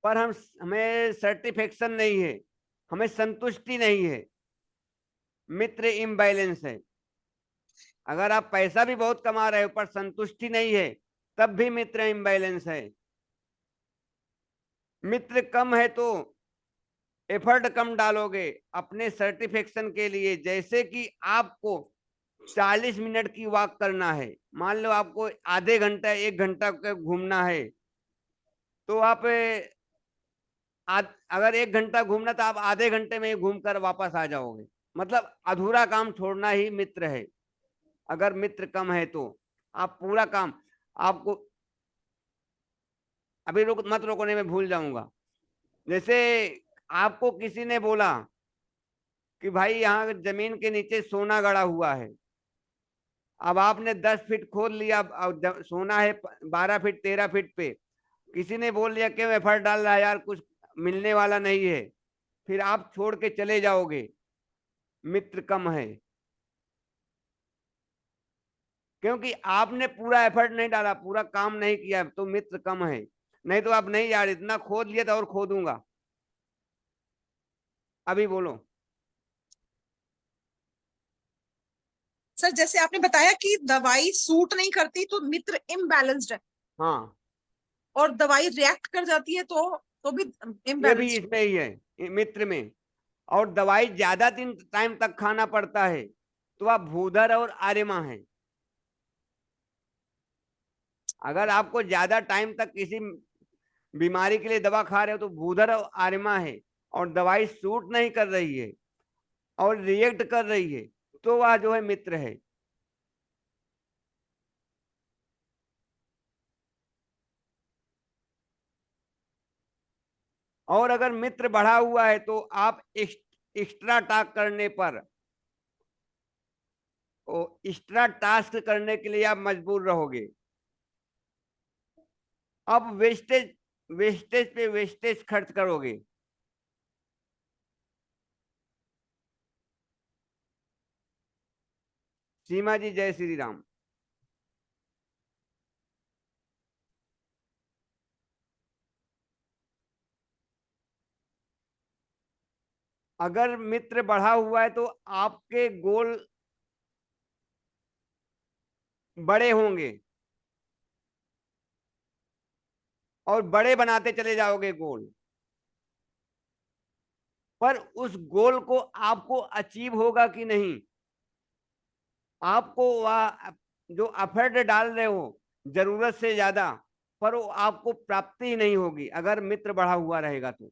पर हमें सर्टिफिकेशन नहीं है, हमें संतुष्टि नहीं है, मित्र इम्बैलेंस है। अगर आप पैसा भी बहुत कमा रहे हो पर संतुष्टि नहीं है, तब भी मित्र इम्बैलेंस है। मित्र कम है तो एफर्ट कम डालोगे अपने सर्टिफिकेशन के लिए। जैसे कि आपको 40 मिनट की वॉक करना है, मान लो आपको आधे घंटा 1 घंटा घूमना है, तो आप अगर 1 घंटा घूमना तो आप आधे घंटे में ही घूम कर वापस आ जाओगे। मतलब अधूरा काम छोड़ना ही मित्र है। अगर मित्र कम है तो आप पूरा काम, आपको अभी मत रोकने में भूल जाऊंगा। जैसे आपको किसी ने बोला कि भाई यहाँ जमीन के नीचे सोना गड़ा हुआ है, अब आपने 10 फीट खोद लिया, अब सोना है 12 फीट 13 फीट पे, किसी ने बोल दिया क्यों एफर्ट डाल रहा है यार, कुछ मिलने वाला नहीं है, फिर आप छोड़ के चले जाओगे, मित्र कम है। क्योंकि आपने पूरा एफर्ट नहीं डाला, पूरा काम नहीं किया, तो मित्र कम है। नहीं तो आप नहीं यार इतना खोद लिया था और खोदूंगा। अभी बोलो। सर जैसे आपने बताया कि दवाई सूट नहीं करती तो मित्र इम्बैलेंस्ड है, हाँ, और दवाई रिएक्ट कर जाती है तो भी ये भी इम्बैलेंस्ड। इसमें ही है मित्र में। और दवाई ज्यादा दिन टाइम तक खाना पड़ता है तो आप भूधर और आर्यमा है। अगर आपको ज्यादा टाइम तक किसी बीमारी के लिए दवा खा रहे हो तो भूधर और आर्यमा है, और दवाई सूट नहीं कर रही है और रिएक्ट कर रही है तो वह जो है मित्र है। और अगर मित्र बढ़ा हुआ है तो आप एक्स्ट्रा टास्क करने पर, एक्स्ट्रा टास्क करने के लिए आप मजबूर रहोगे। अब वेस्टेज वेस्टेज पे वेस्टेज खर्च करोगे। सीमा जी जय श्री राम। अगर मित्र बढ़ा हुआ है तो आपके गोल बड़े होंगे और बड़े बनाते चले जाओगे गोल, पर उस गोल को आपको अचीव होगा कि नहीं, आपको वह जो एफर्ट डाल रहे हो जरूरत से ज्यादा, पर वो आपको प्राप्ति ही नहीं होगी अगर मित्र बढ़ा हुआ रहेगा तो।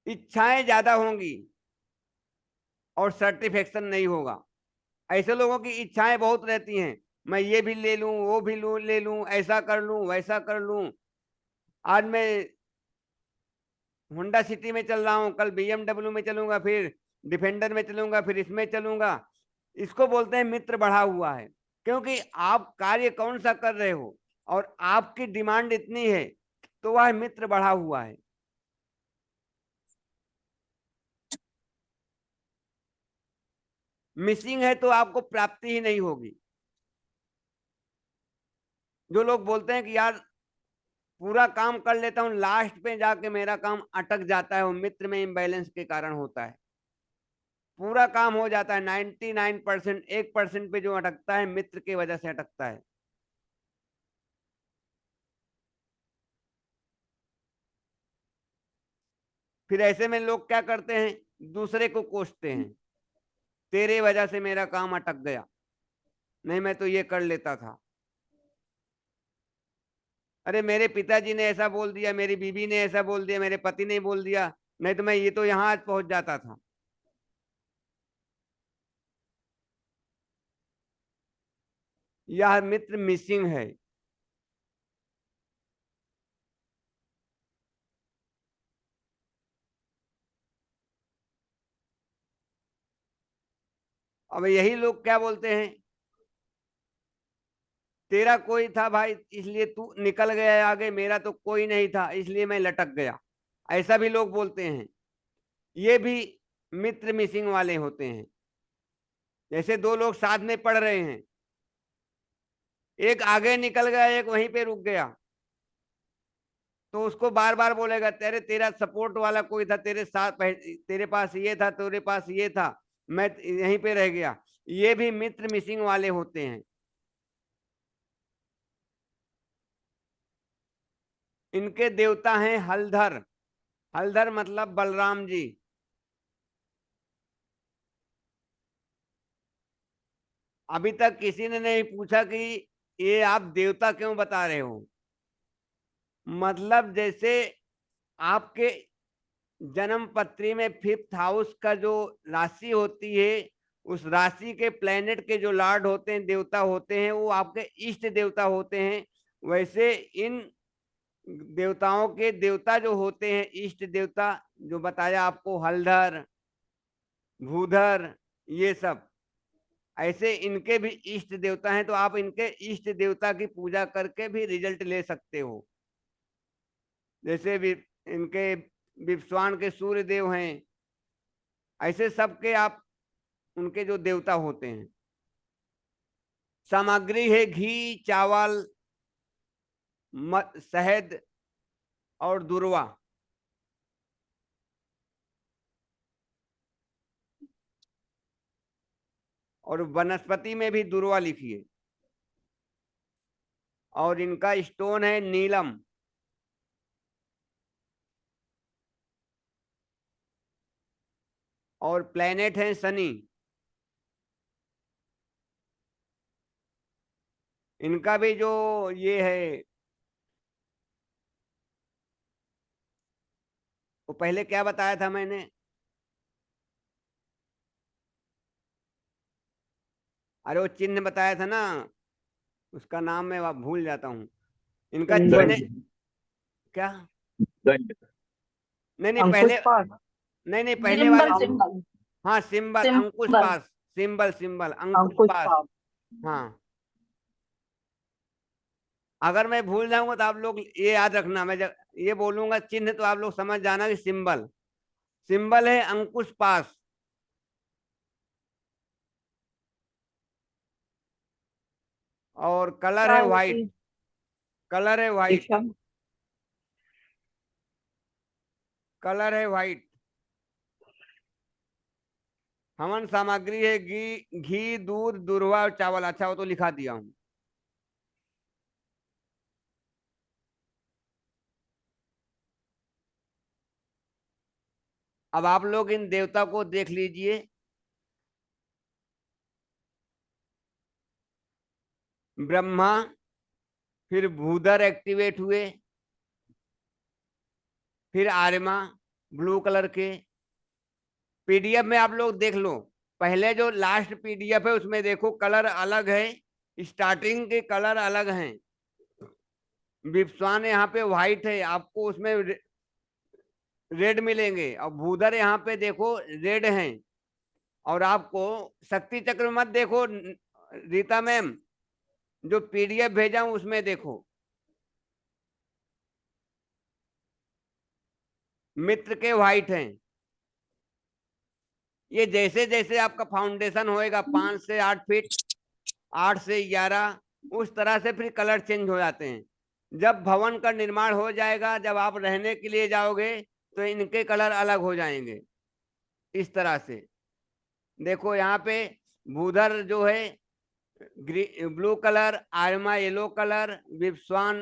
इच्छाएं ज्यादा होंगी और सर्टिफिकेशन नहीं होगा। ऐसे लोगों की इच्छाएं बहुत रहती हैं, मैं ये भी ले लूं, वो भी ले लूं, ऐसा कर लूं, वैसा कर लूं। आज मैं होंडा सिटी में चल रहा हूँ, कल BMW में चलूंगा, फिर डिफेंडर में चलूंगा, फिर इसमें चलूंगा। इसको बोलते हैं मित्र बढ़ा हुआ है। क्योंकि आप कार्य कौन सा कर रहे हो और आपकी डिमांड इतनी है तो वह मित्र बढ़ा हुआ है। मिसिंग है तो आपको प्राप्ति ही नहीं होगी। जो लोग बोलते हैं कि यार पूरा काम कर लेता हूं, लास्ट पे जाके मेरा काम अटक जाता है, वो मित्र में इम्बैलेंस के कारण होता है। पूरा काम हो जाता है 99%, 1% पे जो अटकता है मित्र की वजह से अटकता है। फिर ऐसे में लोग क्या करते हैं, दूसरे को कोसते हैं, तेरे वजह से मेरा काम अटक गया, नहीं मैं तो ये कर लेता था। अरे मेरे पिताजी ने ऐसा बोल दिया, मेरी बीवी ने ऐसा बोल दिया, मेरे पति ने बोल दिया, नहीं तो मैं ये तो यहाँ आज पहुंच जाता था। यह मित्र मिसिंग है। अब यही लोग क्या बोलते हैं, तेरा कोई था भाई इसलिए तू निकल गया आगे, मेरा तो कोई नहीं था इसलिए मैं लटक गया। ऐसा भी लोग बोलते हैं। ये भी मित्र मिसिंग वाले होते हैं। जैसे दो लोग साथ में पढ़ रहे हैं, एक आगे निकल गया, एक वहीं पे रुक गया, तो उसको बार बार बोलेगा तेरा सपोर्ट वाला कोई था, तेरे साथ तेरे पास ये था, तेरे पास ये था, मैं यहीं पे रह गया। ये भी मित्र मिसिंग वाले होते हैं। इनके देवता हैं हलधर। हलधर मतलब बलराम जी। अभी तक किसी ने नहीं पूछा कि ये आप देवता क्यों बता रहे हो। मतलब जैसे आपके जन्म पत्री में 5th हाउस का जो राशि होती है उस राशि के प्लेनेट के जो लॉर्ड होते हैं, देवता होते हैं, वो आपके इष्ट देवता होते हैं। वैसे इन देवताओं के देवता जो होते हैं, इष्ट देवता जो बताया आपको, हलधर, भूधर, ये सब, ऐसे इनके भी इष्ट देवता हैं। तो आप इनके इष्ट देवता की पूजा करके भी रिजल्ट ले सकते हो। जैसे भी इनके विप्सवान के सूर्य देव हैं, ऐसे सबके आप उनके जो देवता होते हैं। सामग्री है घी, चावल, शहद और दुर्वा। और वनस्पति में भी दुर्वा लिखिए। और इनका स्टोन है नीलम। और प्लेनेट है शनि। इनका भी जो ये है, वो पहले क्या बताया था मैंने, अरे वो चिन्ह बताया था ना, उसका नाम मैं भूल जाता हूँ। इनका चिन्ह क्या, दंड। नहीं अंकुश पहले, पास। नहीं पहले वाला, सिंबल हाँ सिंबल, अंकुश सिंबल पास, सिंबल अंकुश अंकुश पास। पास। हाँ, अगर मैं भूल जाऊंगा तो आप लोग ये याद रखना, मैं जब ये बोलूंगा चिन्ह तो आप लोग समझ जाना कि सिंबल, सिंबल है अंकुश पास। और कलर क्या है है व्हाइट, कि कलर है व्हाइट, दिशा? कलर है व्हाइट। हवन सामग्री है घी, दूध, दुर्वा और चावल। अच्छा, वो तो लिखा दिया हूं। अब आप लोग इन देवता को देख लीजिए। ब्रह्मा, फिर भूधर एक्टिवेट हुए, फिर आर्यमा ब्लू कलर के। पीडीएफ में आप लोग देख लो, पहले जो लास्ट पीडीएफ है उसमें देखो कलर अलग है, स्टार्टिंग के कलर अलग हैं। विप्सवान यहाँ पे व्हाइट है, आपको उसमें रेड मिलेंगे। और भूधर यहाँ पे देखो रेड हैं। और आपको शक्ति चक्र मत देखो रीता मैम, जो पीडीएफ भेजा हूं उसमें देखो, मित्र के व्हाइट हैं। ये जैसे जैसे आपका फाउंडेशन होएगा 5 से 8 फीट, 8 से 11, उस तरह से फिर कलर चेंज हो जाते हैं। जब भवन का निर्माण हो जाएगा, जब आप रहने के लिए जाओगे, तो इनके कलर अलग हो जाएंगे। इस तरह से देखो, यहाँ पे भूधर जो है blue colour, Aryama yellow colour, Vipsvan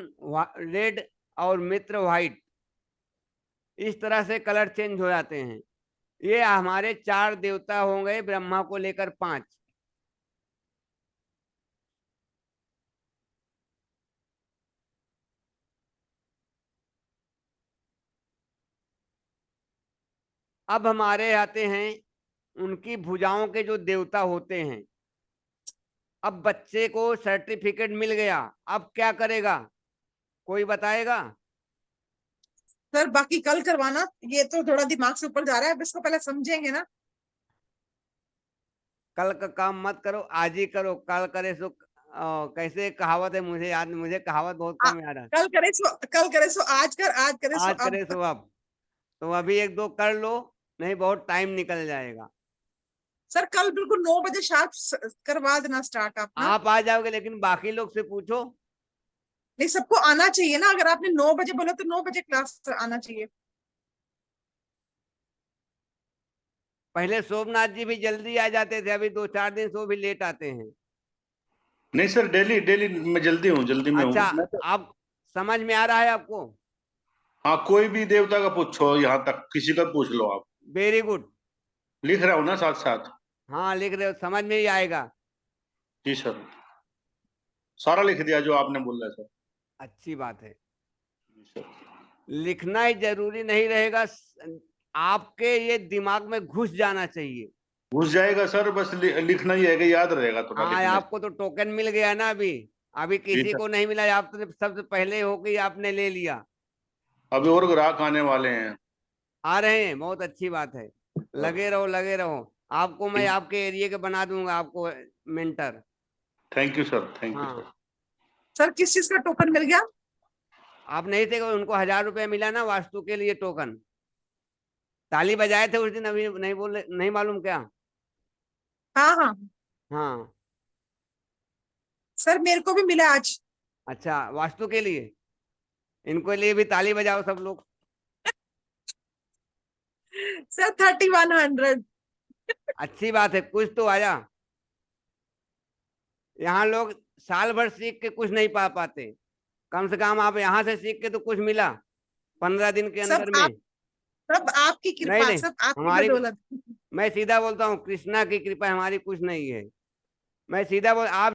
red और मित्र व्हाइट। इस तरह से कलर चेंज हो जाते हैं। ये हमारे 4 देवता होंगे, ब्रह्मा को लेकर 5। अब हमारे आते हैं उनकी भुजाओं के जो देवता होते हैं। अब बच्चे को सर्टिफिकेट मिल गया, अब क्या करेगा, कोई बताएगा? सर बाकी कल करवाना, ये तो थोड़ा दिमाग से ऊपर जा रहा है, अब इसको पहले समझेंगे ना। कल का काम मत करो, आज ही करो। कल करे सो कैसे कहावत है, मुझे याद, मुझे कहावत बहुत कम याद है। कल करे सो आज कर, आज करे सो आज अब। करे सो अब। तो अभी 1-2 कर लो, नहीं बहुत टाइम निकल जाएगा। सर कल बिल्कुल 9 बजे शार्प करवा देना स्टार्ट आप ना। आप आ जाओगे, लेकिन बाकी लोग से पूछो। नहीं, सबको आना चाहिए ना, अगर आपने 9 बजे बोला तो 9 बजे क्लास आना चाहिए। पहले सोमनाथ जी भी जल्दी आ जाते थे, अभी 2-4 दिन से वो भी लेट आते हैं। नहीं सर, डेली डेली मैं जल्दी हूँ, जल्दी में अच्छा, हूँ मैं तो। अब समझ में आ रहा है आपको? हाँ, कोई भी देवता का पूछो, यहाँ तक किसी का पूछ लो आप। Very good. लिख रहा हूँ ना साथ साथ। हाँ, लिख रहे हो, समझ में ही आएगा। जी सर, सारा लिख दिया जो आपने बोला है सर। अच्छी बात है। जी सर। लिखना ही जरूरी नहीं रहेगा, आपके ये दिमाग में घुस जाना चाहिए। घुस जाएगा सर, बस लिखना ही है कि याद रहेगा थोड़ा हाँ, लिखने से। आपको तो टोकन मिल गया ना अभी। अभी किसी सर। को नहीं मिला, आप तो सबसे पहले हो गई, आपने ले लिया। अभी और ग्राहक आने वाले हैं। आ रहे हैं, बहुत अच्छी बात है। लगे रहो, लगे रहो। आपको मैं आपके एरिया के बना दूंगा, आपको mentor. Thank you sir, thank you हाँ, सर। सर किस चीज का टोकन मिल गया? आप नहीं थे, उनको 1000 रुपया मिला ना वास्तु के लिए टोकन। ताली बजाए थे उस दिन, अभी नहीं बोले, नहीं मालूम क्या? हाँ हाँ हाँ। सर, मेरे को भी मिला आज। अच्छा, वास्तु के लिए इनको लिए भी ताली बजाओ सब लोग। सर 3100। अच्छी बात है, कुछ तो आया। यहाँ लोग साल भर सीख के कुछ नहीं पा पाते, कम से कम आप यहाँ से सीख के तो कुछ मिला 15 दिन के सब अंदर में। सब आपकी नहीं कृपा, नहीं, सब आपकी हमारी, बदौलत। मैं सीधा बोलता हूँ, कृष्णा की कृपा है, हमारी कुछ नहीं है। मैं सीधा बोल, आप